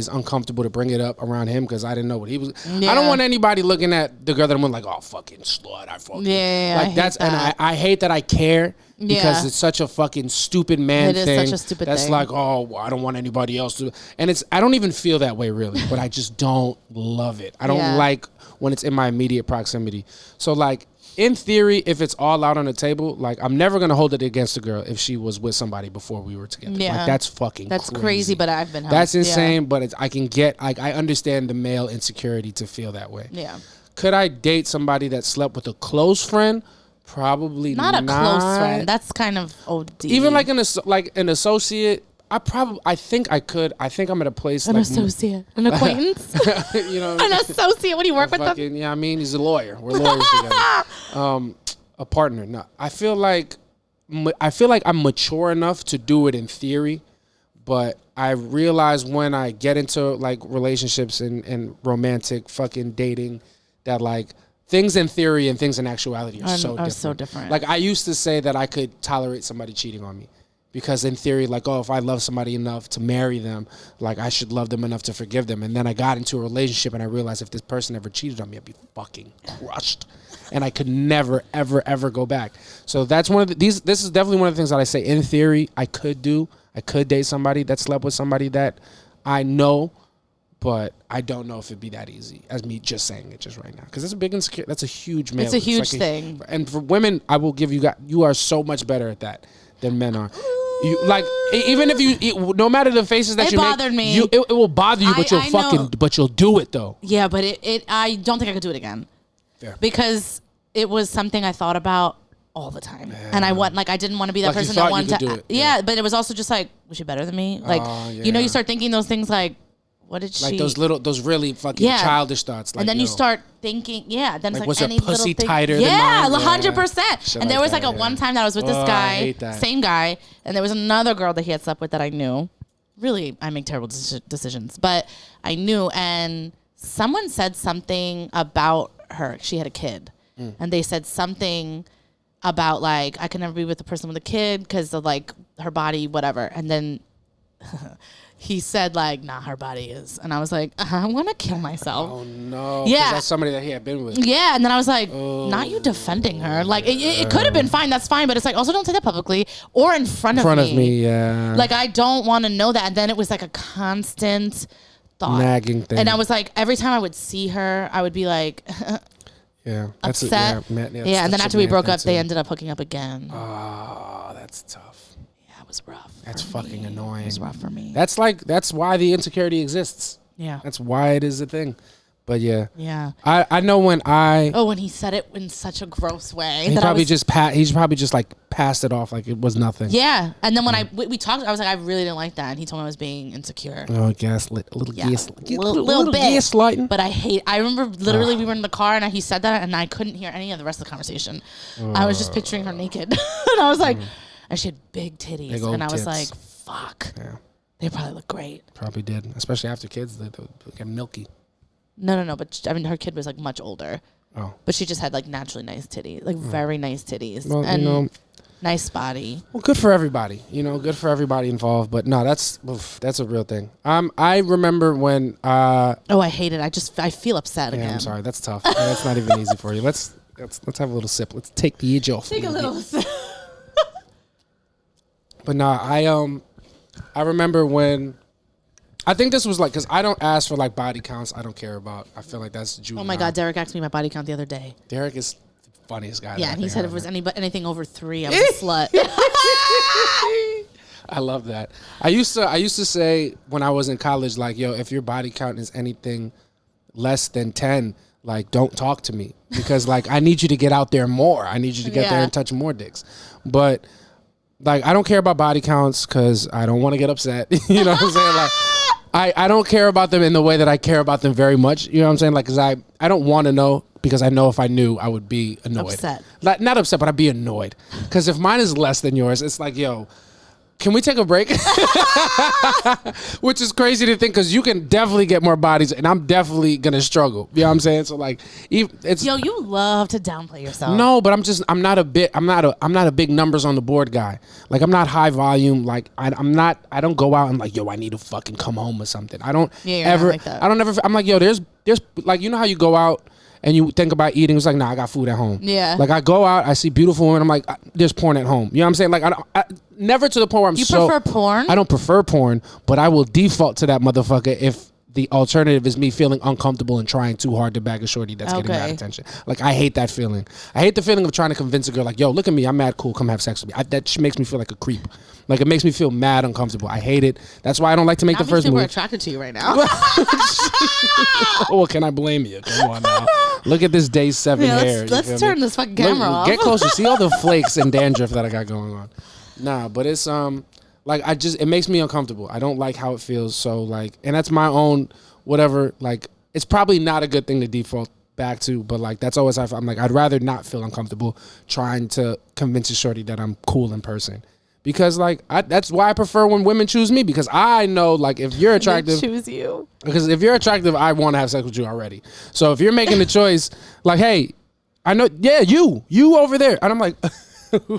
uncomfortable to bring it up around him because I didn't know what he was. Yeah. I don't want anybody looking at the girl that I'm with like, oh, fucking slut. I fucking. Yeah. Like that's, and I hate that I care because it's such a fucking stupid man thing. It is such a stupid thing. That's like, oh, well, I don't want anybody else to. And I don't even feel that way really, but I just don't love it. I don't like when it's in my immediate proximity. So like, in theory, if it's all out on the table, like I'm never gonna hold it against a girl if she was with somebody before we were together. Yeah, like, that's fucking. That's crazy, but I've been. That's insane, but I can get. Like I understand the male insecurity to feel that way. Yeah. Could I date somebody that slept with a close friend? Probably not a close friend. That's kind of OD. Even like an associate. I think I could. I think I'm at a place an associate, an acquaintance. You know, an associate. What do you work with them? Yeah, I mean, he's a lawyer. We're lawyers together. A partner. No, I feel like I'm mature enough to do it in theory, but I realize when I get into like relationships and romantic fucking dating that like things in theory and things in actuality are so different. Like I used to say that I could tolerate somebody cheating on me. Because in theory, like, oh, if I love somebody enough to marry them, like, I should love them enough to forgive them. And then I got into a relationship and I realized if this person ever cheated on me, I'd be fucking crushed. And I could never, ever, ever go back. So that's this is definitely one of the things that I say in theory I could do. I could date somebody that slept with somebody that I know, but I don't know if it'd be that easy as me just saying it just right now. Because that's a big insecurity. That's a huge male. It's a huge thing. And for women, I will give you are so much better at that than men are. You like even if you no matter the faces that you make, bothered me. It will bother you, but you'll do it though. Yeah, but I don't think I could do it again. Fair. Because it was something I thought about all the time, and I didn't want to be that person that wanted to. Yeah, but it was also just like, was she better than me? Like, you start thinking those things like, what did she? Like those really fucking childish thoughts. Like, and then you start thinking, then it's like was any her pussy little thing. tighter than mine? 100%. And there was like a one time that I was with this guy, same guy, and there was another girl that he had slept with that I knew. Really, I make terrible decisions, but I knew. And someone said something about her. She had a kid, and they said something about like, I can never be with a person with a kid because of like her body, whatever. And then he said like, nah, her body is. And I was like, I want to kill myself. Oh no. Yeah. That's somebody that he had been with. Yeah. And then I was like, not you defending her. Like it could have been fine. That's fine. But it's like, also don't say that publicly or in front of me. Yeah. Like I don't want to know that. And then it was like a constant thought. Nagging thing. And I was like, every time I would see her, I would be like, yeah, upset. Yeah. And then after we broke up, they ended up hooking up again. Oh, that's tough. It was rough. That's fucking annoying. It was rough for me. That's why the insecurity exists. Yeah. That's why it is a thing. But yeah. Yeah. I know when he said it in such a gross way. He's probably just like passed it off like it was nothing. Yeah. And then when we talked, I was like, I really didn't like that. And he told me I was being insecure. Oh, gaslit. A little bit. gaslighting. But I remember literally we were in the car and he said that and I couldn't hear any of the rest of the conversation. I was just picturing her naked. And I was like, and she had big titties. Big old and I was tits. like, fuck. Yeah. They probably look great. Probably did. Especially after kids, they get milky. No. But I mean, her kid was like much older. Oh. But she just had like naturally nice titties. Like very nice titties. Well, and nice body. Well, good for everybody. Good for everybody involved. But no, that's a real thing. I remember when. I hate it. I feel upset again. I'm sorry. That's tough. That's not even easy for you. Let's have a little sip. Let's take the edge off. Take a little sip. But nah, I remember when, I think this was like, because I don't ask for like body counts I don't care about. I feel like that's juvenile. Oh my God, Derek asked me my body count the other day. Derek is the funniest guy. Yeah, and he said if it was anything over 3, I was a slut. I love that. I used to say when I was in college, like, yo, if your body count is anything less than 10, like, don't talk to me. Because like, I need you to get out there more. I need you to get there and touch more dicks. But like, I don't care about body counts because I don't want to get upset. You know what I'm saying? Like, I don't care about them in the way that I care about them very much. You know what I'm saying? Like, because I don't want to know because I know if I knew, I would be annoyed. Upset. Like, not upset, but I'd be annoyed. Because if mine is less than yours, it's like, yo, can we take a break? Which is crazy to think because you can definitely get more bodies and I'm definitely going to struggle. You know what I'm saying? So like, it's. Yo, you love to downplay yourself. No, but I'm not a big numbers on the board guy. Like I'm not high volume. Like I don't go out and like, yo, I need to fucking come home or something. I don't ever, like that. I'm like, yo, there's like, you know how you go out and you think about eating, it's like, nah, I got food at home. Yeah. Like I go out, I see beautiful women, I'm like, there's porn at home. You know what I'm saying? Like I never to the point where You prefer porn? I don't prefer porn, but I will default to that motherfucker if the alternative is me feeling uncomfortable and trying too hard to bag a shorty that's getting mad attention. Like I hate that feeling. I hate the feeling of trying to convince a girl like, yo, look at me, I'm mad cool, come have sex with me. That shit makes me feel like a creep. Like it makes me feel mad uncomfortable. I hate it. That's why I don't like to make the first move. I'm super attracted to you right now. Well, can I blame you? Come on now. Look at this day 7 hair. Let's turn this fucking camera off. Get closer. See all the flakes and dandruff that I got going on. Nah, but it's like it makes me uncomfortable. I don't like how it feels. So like, and that's my own whatever. Like, it's probably not a good thing to default back to, but like that's always how I'm like, I'd rather not feel uncomfortable trying to convince a shorty that I'm cool in person. Because like that's why I prefer when women choose me, because I know like if you're attractive, they choose you. Because if you're attractive, I want to have sex with you already. So if you're making the choice, like, hey, I know, yeah, you over there, and I'm like,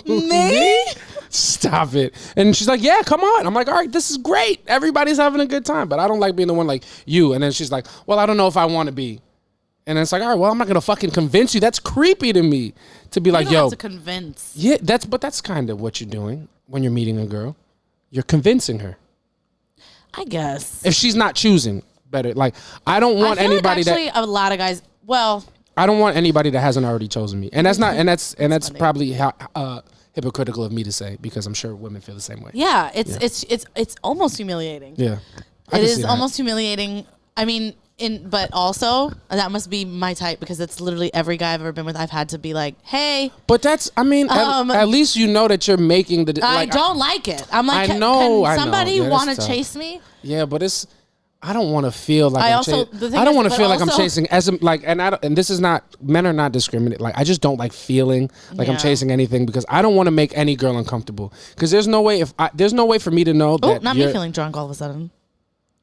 me? Stop it. And she's like, yeah, come on. I'm like, all right, this is great. Everybody's having a good time, but I don't like being the one like you. And then she's like, well, I don't know if I want to be. And it's like, all right, well, I'm not gonna fucking convince you. That's creepy to me to be like, yo, have to convince. Yeah, that's kind of what you're doing when you're meeting a girl. You're convincing her. I guess. If she's not choosing, better. Like, I don't want anybody like actually, a lot of guys. Well, I don't want anybody that hasn't already chosen me, and that's not, and that's probably hypocritical of me to say, because I'm sure women feel the same way. Yeah, it's almost humiliating. Yeah, it is almost humiliating. I mean. But also that must be my type, because it's literally every guy I've ever been with. I've had to be like, hey. But that's, I mean, at least you know that you're making the. I don't like it. I'm like, can somebody want to chase me? Yeah, but I don't want to feel like I don't want to feel like I'm chasing and this is not, men are not discriminate. Like, I just don't like feeling like I'm chasing anything, because I don't want to make any girl uncomfortable. Because there's no way there's no way for me to know that. Not me feeling drunk all of a sudden.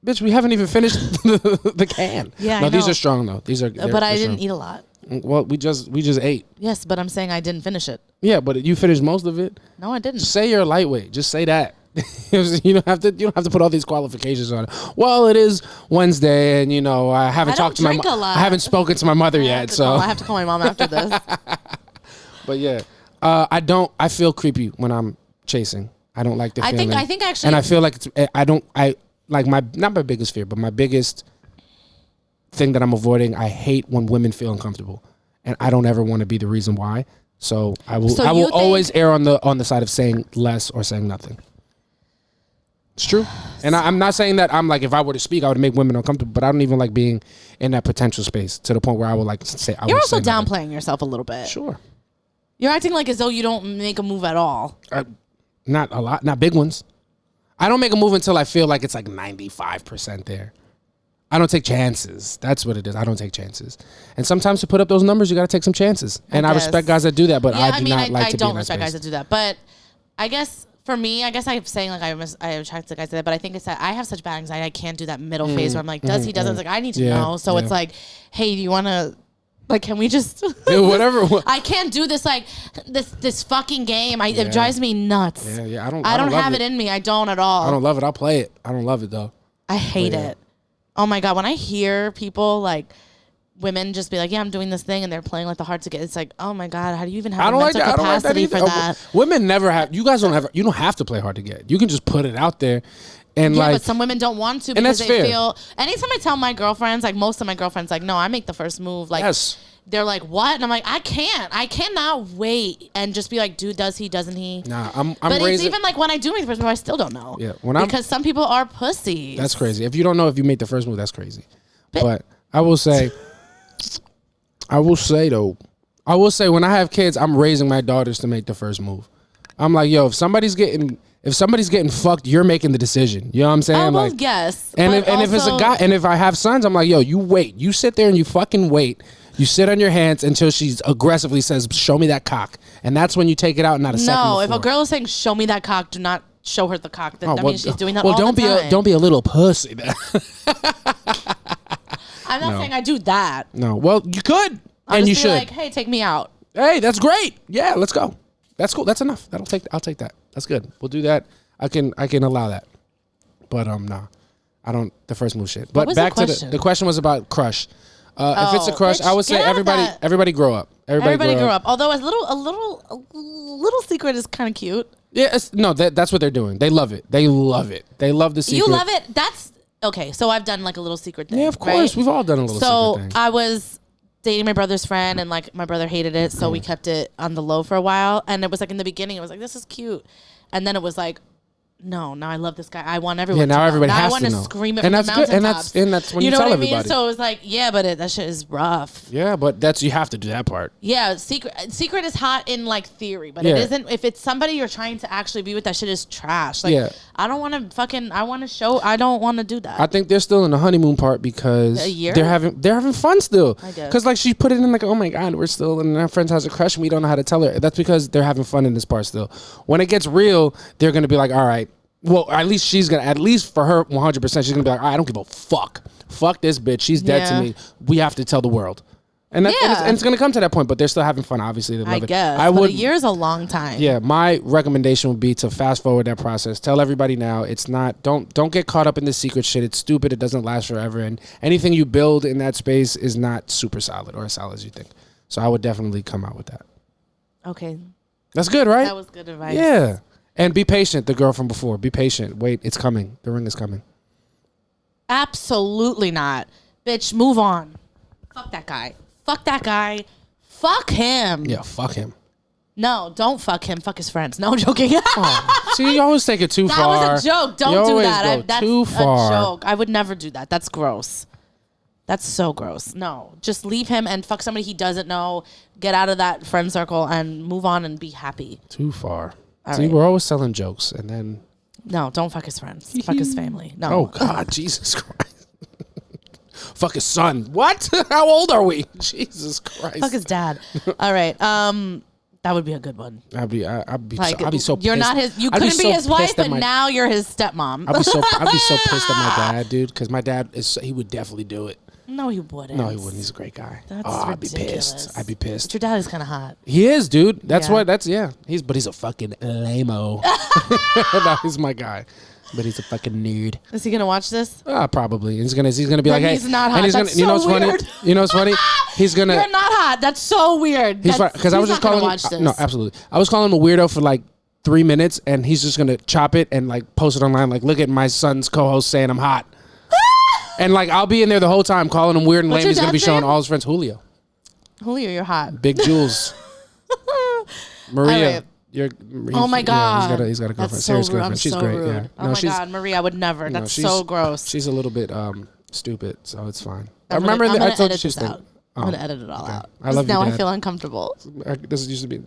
Bitch, we haven't even finished the can. Yeah, no, these are strong though. These are. But I didn't eat a lot. Well, we just ate. Yes, but I'm saying I didn't finish it. Yeah, but you finished most of it. No, I didn't. Say you're lightweight. Just say that. You don't have to put all these qualifications on it. Well, it is Wednesday, and I haven't talked to my mom. I haven't spoken to my mother yet, so I have to call my mom after this. But yeah, I feel creepy when I'm chasing. I don't like the feeling. I think actually, and I feel like like not my biggest fear, but my biggest thing that I'm avoiding. I hate when women feel uncomfortable, and I don't ever want to be the reason why. So I will always err on the side of saying less or saying nothing. It's true, and I'm not saying that I'm like, if I were to speak, I would make women uncomfortable. But I don't even like being in that potential space to the point where I would like to say. You're also downplaying yourself a little bit. Sure. You're acting like as though you don't make a move at all. Not a lot, not big ones. I don't make a move until I feel like it's like 95% there. I don't take chances. That's what it is. I don't take chances. And sometimes to put up those numbers, you got to take some chances. And I respect guys that do that, but I do not like to be in that space. I don't respect guys that do that. But I guess for me, I'm saying like I attract the guys to that, but I think it's that I have such bad anxiety. I can't do that middle phase where I'm like, does he, doesn't? It's like, I need to know. So it's like, hey, do you want to... Like, can we just whatever? I can't do this this fucking game. It drives me nuts. Yeah. I don't have it in me. I don't at all. I don't love it. I'll play it. I don't love it though. I hate it. Oh my God, when I hear people like women just be like, yeah, I'm doing this thing, and they're playing like the hard to get. It's like, oh my God, how do you even have mental capacity for that? Women never have. You guys don't have. You don't have to play hard to get. You can just put it out there. And but some women don't want to, because they feel. Anytime I tell my girlfriends, like most of my girlfriends, like, no, I make the first move. Like, they're like, what? And I'm like, I cannot wait and just be like, dude, does he? Doesn't he? Nah, I'm. But it's even like when I do make the first move, I still don't know. Yeah, because some people are pussies. That's crazy. If you don't know if you make the first move, that's crazy. But I will say though, when I have kids, I'm raising my daughters to make the first move. I'm like, yo, if somebody's getting fucked, you're making the decision. You know what I'm saying? I will guess. And if it's a guy, and if I have sons, I'm like, yo, you wait. You sit there and you fucking wait. You sit on your hands until she aggressively says, show me that cock. And that's when you take it out, not a second before. No, if a girl is saying, show me that cock, do not show her the cock. That means she's doing that all the time. Don't be a little pussy. I'm not saying I do that. No. Well, you could. And you should. Like, hey, take me out. Hey, that's great. Yeah, let's go. That's cool. That's enough. I'll take that. That's good. We'll do that. I can allow that. But nah. I don't the first move shit. But back to the question was about crush. If it's a crush, I would say everybody grow up. Everybody grow up. Although a little secret is kind of cute. Yeah, that's what they're doing. They love it. They love the secret. You love it? That's okay. So I've done like a little secret thing. Yeah, of course. Right? We've all done a little secret thing. So I was dating my brother's friend, and like my brother hated it, so we kept it on the low for a while. And it was like in the beginning, it was like, this is cute. And then it was like, no, I love this guy. I want everyone. Yeah, now to everybody know. Now has I want to know. scream it And from that's the good. mountaintops. And that's when you know tell what I mean? everybody. So it's like, yeah, but that shit is rough. Yeah, but you have to do that part. Yeah, secret is hot in like theory, but Yeah. it isn't. If it's somebody you're trying to actually be with, that shit is trash. Like, Yeah. I don't want to fucking. I want to show. I don't want to do that. I think they're still in the honeymoon part because A year? they're having fun still. I guess. Because like she put it in like, oh my god, we're still, and our friend has a crush and we don't know how to tell her. That's because they're having fun in this part still. When it gets real, they're gonna be like, all right. Well, at least for her 100%, she's gonna be like, I don't give a fuck. Fuck this bitch. She's dead to me. We have to tell the world. And it's gonna come to that point, but they're still having fun. Obviously, they love it. Guess. But a year is a long time. Yeah, my recommendation would be to fast forward that process. Tell everybody now. It's not. Don't get caught up in the secret shit. It's stupid. It doesn't last forever. And anything you build in that space is not super solid or as solid as you think. So I would definitely come out with that. Okay. That's good, right? That was good advice. Yeah. And be patient, the girl from before. Be patient. Wait, it's coming. The ring is coming. Absolutely not. Bitch, move on. Fuck that guy. Fuck that guy. Fuck him. Yeah, fuck him. No, don't fuck him. Fuck his friends. No, I'm joking. See, you always take it too that far. That was a joke. Don't you do always that. Go That's too far. a joke. I would never do that. That's gross. That's so gross. No, just leave him and fuck somebody he doesn't know. Get out of that friend circle and move on and be happy. Too far. All See, right. we're always selling jokes, and then... No, don't fuck his friends. Fuck his family. No. Oh, God, Jesus Christ. Fuck his son. What? How old are we? Jesus Christ. Fuck his dad. All right. That would be a good one. I'd be Like, so pissed. you're not his. You I'd be couldn't be so his wife, pissed at but now you're his stepmom. I'd be so pissed at my dad, dude, because my dad he would definitely do it. No, he wouldn't. No, he wouldn't. He's a great guy. That's I'd be ridiculous. pissed. I'd be pissed. But your dad is kind of hot. He is, dude. That's Yeah. what. That's He's a fucking lame-o. No, he's my guy, but he's a fucking nerd. Is he gonna watch this? Probably. He's gonna be like, hey, he's not hot. and he's That's gonna, you know so what's weird. funny? You know what's funny? He's gonna. You're not hot. That's so weird. He's right because I was just calling him. Watch this. No, absolutely. I was calling him a weirdo for like 3 minutes, and he's just gonna chop it and like post it online. Like, look at my son's co-host saying I'm hot. And like I'll be in there the whole time calling him weird and What's lame. your He's gonna be dad's showing name? all his friends Julio, You're hot. Big Jules, Maria. right. Oh my God. He's got a girlfriend. That's so Serious rude. girlfriend. I'm She's so great. rude. Yeah. Oh my God, Maria, I would never. That's so gross. She's a little bit stupid, so it's fine. I I'm remember gonna I told you edit she's this out. Oh, I'm gonna edit it all out. I love you, now Dad. I feel uncomfortable. This used to be.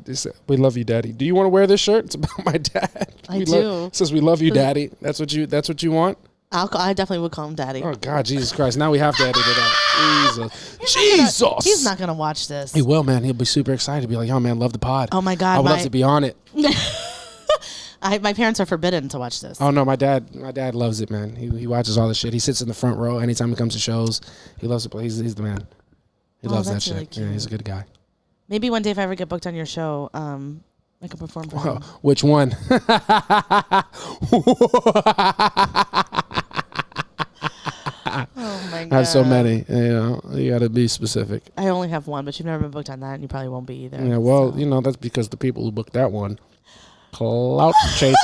We love you, Daddy. Do you want to wear this shirt? It's about my dad. I do. It says we love you, Daddy. That's what you want. I definitely would call him daddy. Oh God, Jesus Christ! Now we have to edit it out. Jesus. He's not gonna watch this. He will, man. He'll be super excited. He'll be like, "Yo, man, love the pod. Oh my God, I would love to be on it." My parents are forbidden to watch this. Oh no, my dad loves it, man. He watches all the shit. He sits in the front row anytime he comes to shows. He loves to play. He's the man. He loves that that's shit. really cute. Yeah, he's a good guy. Maybe one day if I ever get booked on your show, I can perform for him. Which one? Oh my God. I have so many. You got to be specific. I only have one, but you've never been booked on that, and you probably won't be either. Yeah, well, so. that's because the people who booked that one, clout chasers.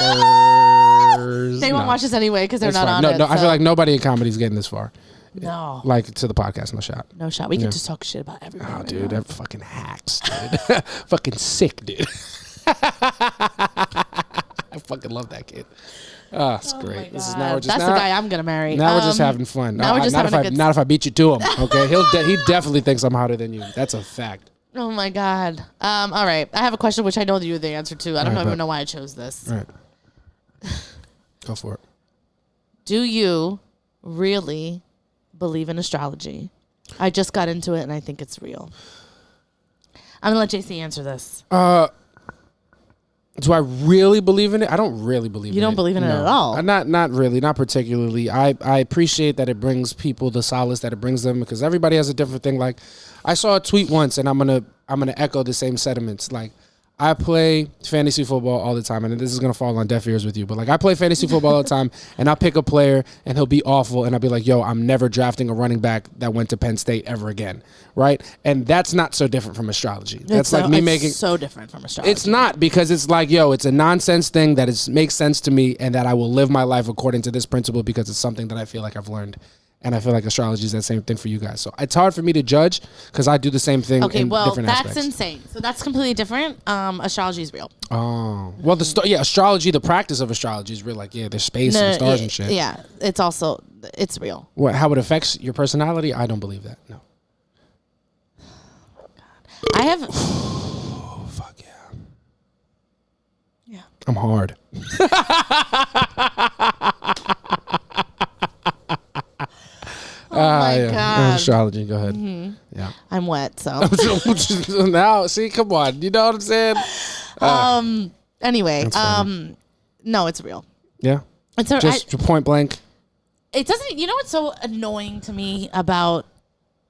They won't watch this anyway because they're That's not fine. on it. No, I feel like nobody in comedy is getting this far. No. Like to the podcast, no shot. No shot. We can just talk shit about everything. Oh, right dude, now. that fucking hacks, dude. Fucking sick, dude. I fucking love that kid. Oh, it's great. This is now we're just That's the guy I'm gonna marry. Now we're just having fun. Now we're just not having if a good. not if I beat you to him. Okay, he definitely thinks I'm hotter than you. That's a fact. Oh my God. All right. I have a question which I know that you're the answer to. I don't even know why I chose this. All right, go for it. Do you really believe in astrology? I just got into it and I think it's real. I'm gonna let JC answer this. Do I really believe in it? I don't really believe in it. You don't believe in it at all? Not really, not particularly. I appreciate that it brings people the solace that it brings them because everybody has a different thing. Like I saw a tweet once and I'm gonna echo the same sentiments. Like I play fantasy football all the time, and this is gonna fall on deaf ears with you, but like I play fantasy football all the time, and I'll pick a player, and he'll be awful, and I'll be like, "Yo, I'm never drafting a running back that went to Penn State ever again," right? And that's not so different from astrology. That's like me making so different from astrology. It's not because it's like, yo, it's a nonsense thing that makes sense to me, and that I will live my life according to this principle because it's something that I feel like I've learned. And I feel like astrology is that same thing for you guys. So it's hard for me to judge because I do the same thing in different aspects. That's insane. So that's completely different. Astrology is real. Oh. Well, astrology, the practice of astrology is real. Like, there's space and stars and shit. Yeah, it's real. What? How it affects your personality? I don't believe that. No. I have... Oh, fuck yeah. Yeah. I'm hard. Oh my God. Astrology, go ahead. Mm-hmm. Yeah. I'm wet, so. Now, see, come on. You know what I'm saying? Anyway, no, it's real. Yeah. It's just point blank. It doesn't, you know what's so annoying to me about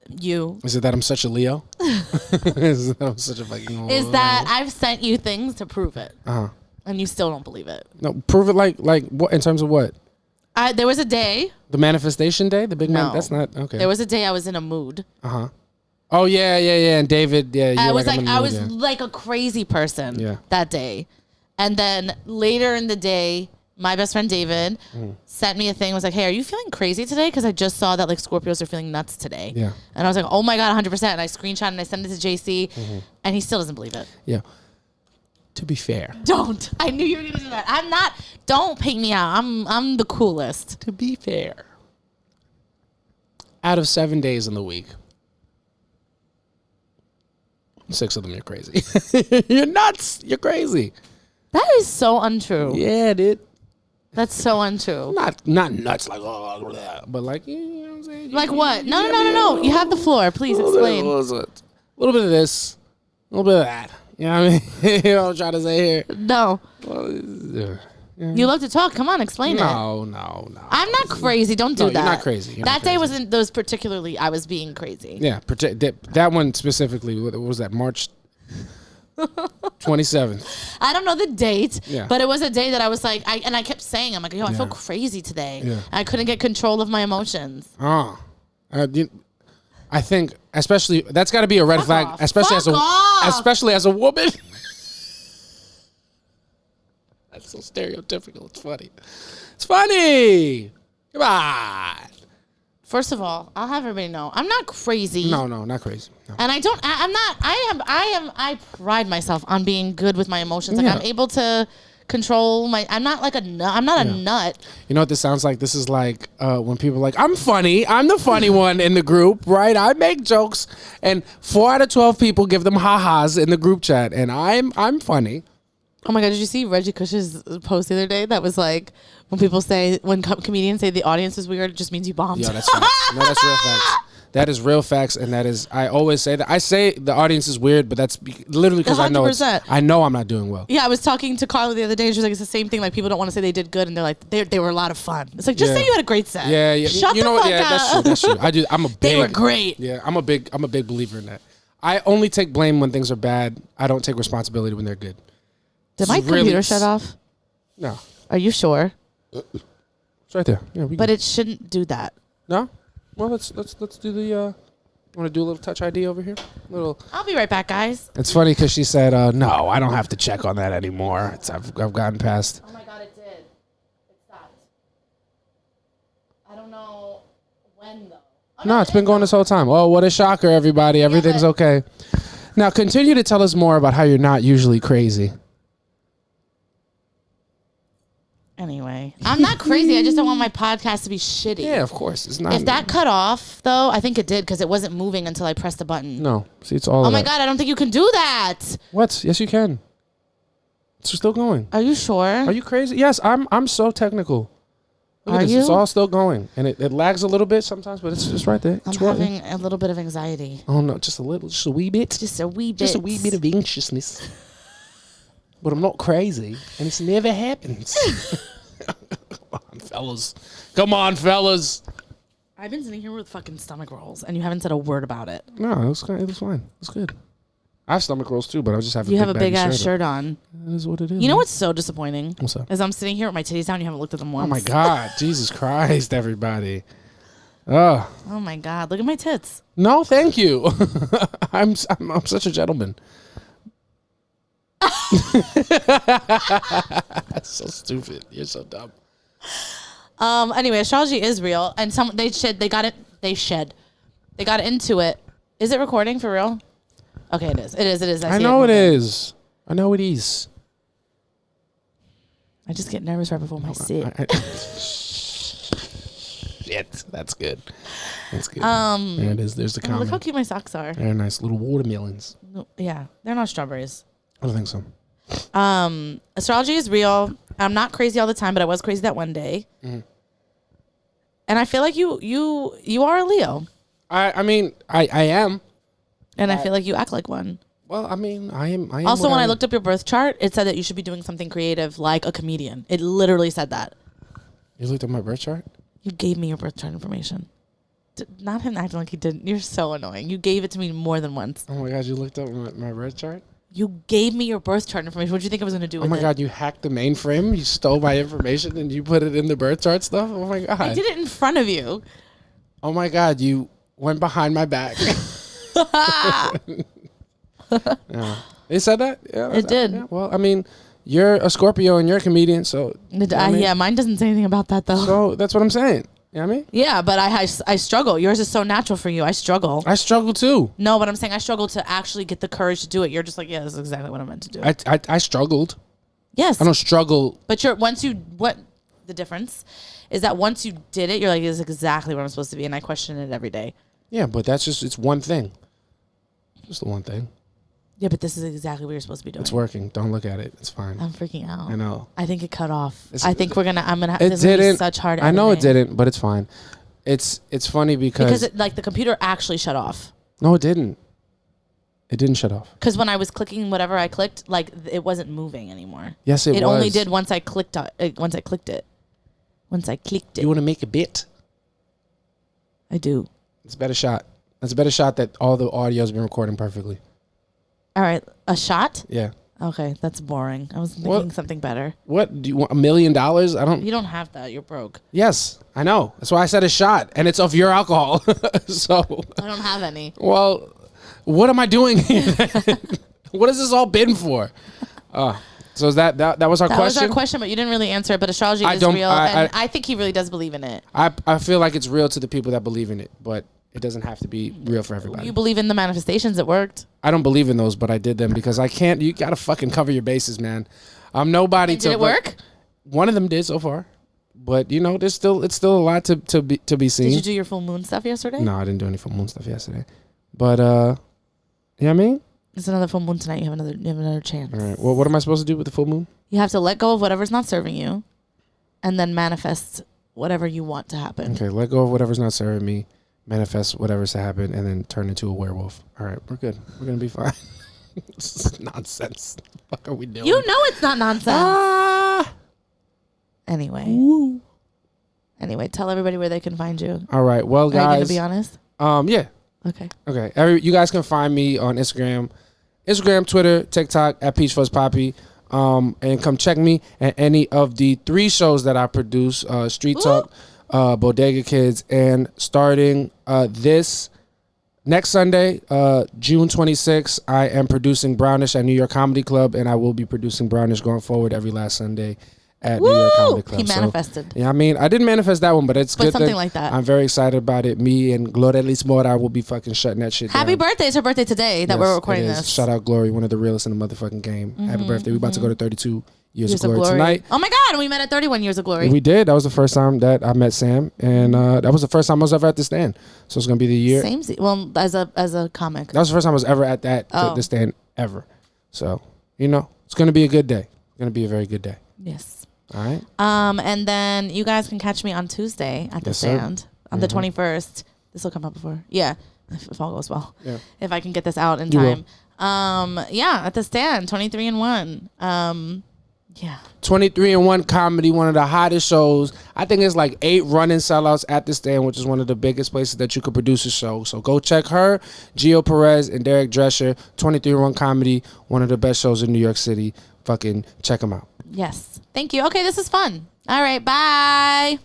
you? Is it that I'm such a Leo? Is it that I'm such a fucking... Is that I've sent you things to prove it. Uh-huh. And you still don't believe it. No, prove it like what, in terms of what? There was a day. The manifestation day? The big No. man? That's not, okay. There was a day I was in a mood. Uh-huh. Oh, yeah. And David, yeah. I was like a crazy person that day. And then later in the day, my best friend David sent me a thing. Was like, hey, are you feeling crazy today? Because I just saw that like Scorpios are feeling nuts today. Yeah. And I was like, oh my God, 100%. And I screenshot and I sent it to JC. And he still doesn't believe it. Yeah. To be fair. Don't. I knew you were going to do that. I'm not. Don't paint me out. I'm the coolest. To be fair. Out of 7 days in the week, 6 of them you're crazy. You're nuts. You're crazy. That is so untrue. Yeah, dude. That's so untrue. Not nuts like but like, you know what I'm saying? Like what? No. You have the floor. Please explain. A little bit of this, a little bit of that. You know what I mean? You know what I'm trying to say here? No. Well, you love to talk. Come on, explain it. No. I'm not crazy. Don't do that. You're not crazy. That day wasn't those particularly. I was being crazy. Yeah, that one specifically. What was that? March 27th. I don't know the date, but it was a day that I was like, I kept saying, I'm like, yo, I feel crazy today. Yeah. I couldn't get control of my emotions. I think, especially, that's got to be a red flag, especially as a woman. That's so stereotypical. It's funny. It's funny. Come on. First of all, I'll have everybody know I'm not crazy. No, not crazy. No. And I pride myself on being good with my emotions. Like I'm able to control I'm not like a nut. I'm not a nut. You know what this sounds like? This is like when people are like, I'm funny. I'm the funny one in the group, right? I make jokes, and 4 out of 12 people give them ha-has in the group chat, and I'm funny. Oh my God, did you see Reggie Cush's post the other day? That was like, when comedians say the audience is weird, it just means you bombed. Yeah, that's right. No, that's real facts. That is real facts, and that is, I always say that. I say the audience is weird, but that's literally because I know I'm not doing well. Yeah, I was talking to Carla the other day, and she was like, it's the same thing. Like, people don't want to say they did good, and they're like, they were a lot of fun. It's like, just say you had a great set. Yeah. Shut the fuck up. That's true. I'm a big. They were great. Yeah, I'm a big believer in that. I only take blame when things are bad. I don't take responsibility when they're good. Did my computer shut off? No. Are you sure? It's right there. Yeah, but it shouldn't do that. No? Well, let's do the. Want to do a little touch ID over here? I'll be right back, guys. It's funny because she said, "No, I don't have to check on that anymore. I've gotten past." Oh my God, it did. It stopped. I don't know when though. No, it's been going this whole time. Oh, what a shocker, everybody! Everything's okay. Now, continue to tell us more about how you're not usually crazy. Anyway, I'm not crazy. I just don't want my podcast to be shitty. Yeah, of course. It's not. If that cut off, though, I think it did because it wasn't moving until I pressed the button. No. See, it's all Oh, my God. I don't think you can do that. What? Yes, you can. It's still going. Are you sure? Are you crazy? Yes, I'm so technical. Look at this. It's all still going. And it lags a little bit sometimes, but it's just right there. I'm having a little bit of anxiety. Oh, no. Just a little. Just a wee bit. Just a wee bit. Just a wee bit of anxiousness. But I'm not crazy. And it's never happens. Come on, fellas. I've been sitting here with fucking stomach rolls, and you haven't said a word about it. No, it was fine. It was good. I have stomach rolls too, but I just have You have a big ass shirt on. That is what it is. You know what's so disappointing? What's that? Is I'm sitting here with my titties down. You haven't looked at them once. Oh my God, Jesus Christ, everybody. Oh my God, look at my tits. No, thank you. I'm such a gentleman. That's so stupid. You're so dumb. Anyway, astrology is real, and they got into it. Is it recording for real? Okay, it is. It is. I know it is. I know it is. I just get nervous right before I see it. Shit, that's good. That's good. There it is. There's the comment. Look how cute my socks are. They're nice little watermelons. Yeah, they're not strawberries. I don't think so. Astrology is real. I'm not crazy all the time, but I was crazy that one day. Mm-hmm. And I feel like you are a Leo. I mean, I am. And I feel like you act like one. Well, I mean, I am. Also, when I looked up your birth chart, it said that you should be doing something creative like a comedian. It literally said that. You looked up my birth chart? You gave me your birth chart information. Not him acting like he didn't. You're so annoying. You gave it to me more than once. Oh my God, you looked up my birth chart? You gave me your birth chart information. What did you think I was going to do with it? Oh my God, you hacked the mainframe? You stole my information and you put it in the birth chart stuff? Oh my God. I did it in front of you. Oh my God, you went behind my back. Yeah. It said that? Yeah, it did. Yeah, well, I mean, you're a Scorpio and you're a comedian, so. Yeah, mine doesn't say anything about that, though. So that's what I'm saying. You know what I mean? Yeah, but I struggle. Yours is so natural for you. I struggle. I struggle too. No, but I'm saying I struggle to actually get the courage to do it. You're just like, yeah, this is exactly what I meant to do. I struggled. Yes. I don't struggle. But the difference is that once you did it, you're like, this is exactly what I'm supposed to be. And I question it every day. Yeah, but it's one thing. Just the one thing. Yeah, but this is exactly what you're supposed to be doing. It's working. Don't look at it. It's fine. I'm freaking out. I know. I think it cut off. I think I'm gonna have this be such hard editing. I know it didn't, but it's fine. It's funny because the computer actually shut off. No, it didn't. It didn't shut off. Because when I was clicking whatever I clicked, like it wasn't moving anymore. Yes, it was. It only did once I clicked it. Once I clicked it. You want to make a bit? I do. It's a better shot. It's a better shot that all the audio's been recording perfectly. All right, a shot? Yeah. Okay, that's boring. I was thinking something better. What? Do you want $1 million? I don't. You don't have that. You're broke. Yes, I know. That's why I said a shot, and it's of your alcohol. So. I don't have any. Well, what am I doing here? What has this all been for? So is that was our question? That was our question, but you didn't really answer it. But astrology is real, and I think he really does believe in it. I feel like it's real to the people that believe in it, but it doesn't have to be real for everybody. You believe in the manifestations that worked? I don't believe in those, but I did them because I can't. You gotta fucking cover your bases, man. I'm nobody. And did it work? One of them did so far, but it's still a lot to be seen. Did you do your full moon stuff yesterday? No, I didn't do any full moon stuff yesterday, but you know what I mean? It's another full moon tonight. You have another chance. All right. Well, what am I supposed to do with the full moon? You have to let go of whatever's not serving you, and then manifest whatever you want to happen. Okay, let go of whatever's not serving me. Manifest whatever's to happen, and then turn into a werewolf. All right, we're good. We're gonna be fine. This is nonsense. What the fuck are we doing? You know it's not nonsense. Anyway. Woo. Anyway, tell everybody where they can find you. All right. Well, guys. Are you gonna be honest? Yeah. Okay. You guys can find me on Instagram, Twitter, TikTok at PeachFuzzPoppy. And come check me at any of the 3 shows that I produce: Street Talk, Bodega Kids, and starting this next Sunday, June 26th, I am producing Brownish at New York Comedy Club, and I will be producing Brownish going forward every last Sunday at New York Comedy Club. He manifested. Yeah, I mean, I didn't manifest that one, but it's good. Something like that. I'm very excited about it. Me and Gloria Lismora will be fucking shutting that shit down. Happy birthday. It's her birthday today that we're recording this. Shout out Glory, one of the realest in the motherfucking game. Happy birthday. We're about to go to 32 years of glory tonight. Oh my God, we met at 31 years of glory. We did. That was the first time that I met Sam, and that was the first time I was ever at the stand. So it's gonna be the year. Well, as a comic. That was the first time I was ever at the stand ever. So it's gonna be a good day. It's gonna be a very good day. Yes. All right. And then you guys can catch me on Tuesday at the stand on the 21st. This will come out before. Yeah. If all goes well. Yeah. If I can get this out in time. Yeah, at the stand, 23-1. Yeah. 23-1 comedy, one of the hottest shows. I think it's like 8 running sellouts at the stand, which is one of the biggest places that you could produce a show. So go check her, Gio Perez, and Derek Drescher. 23-1 comedy, one of the best shows in New York City. Fucking check them out. Yes. Thank you. Okay, this is fun. All right, bye.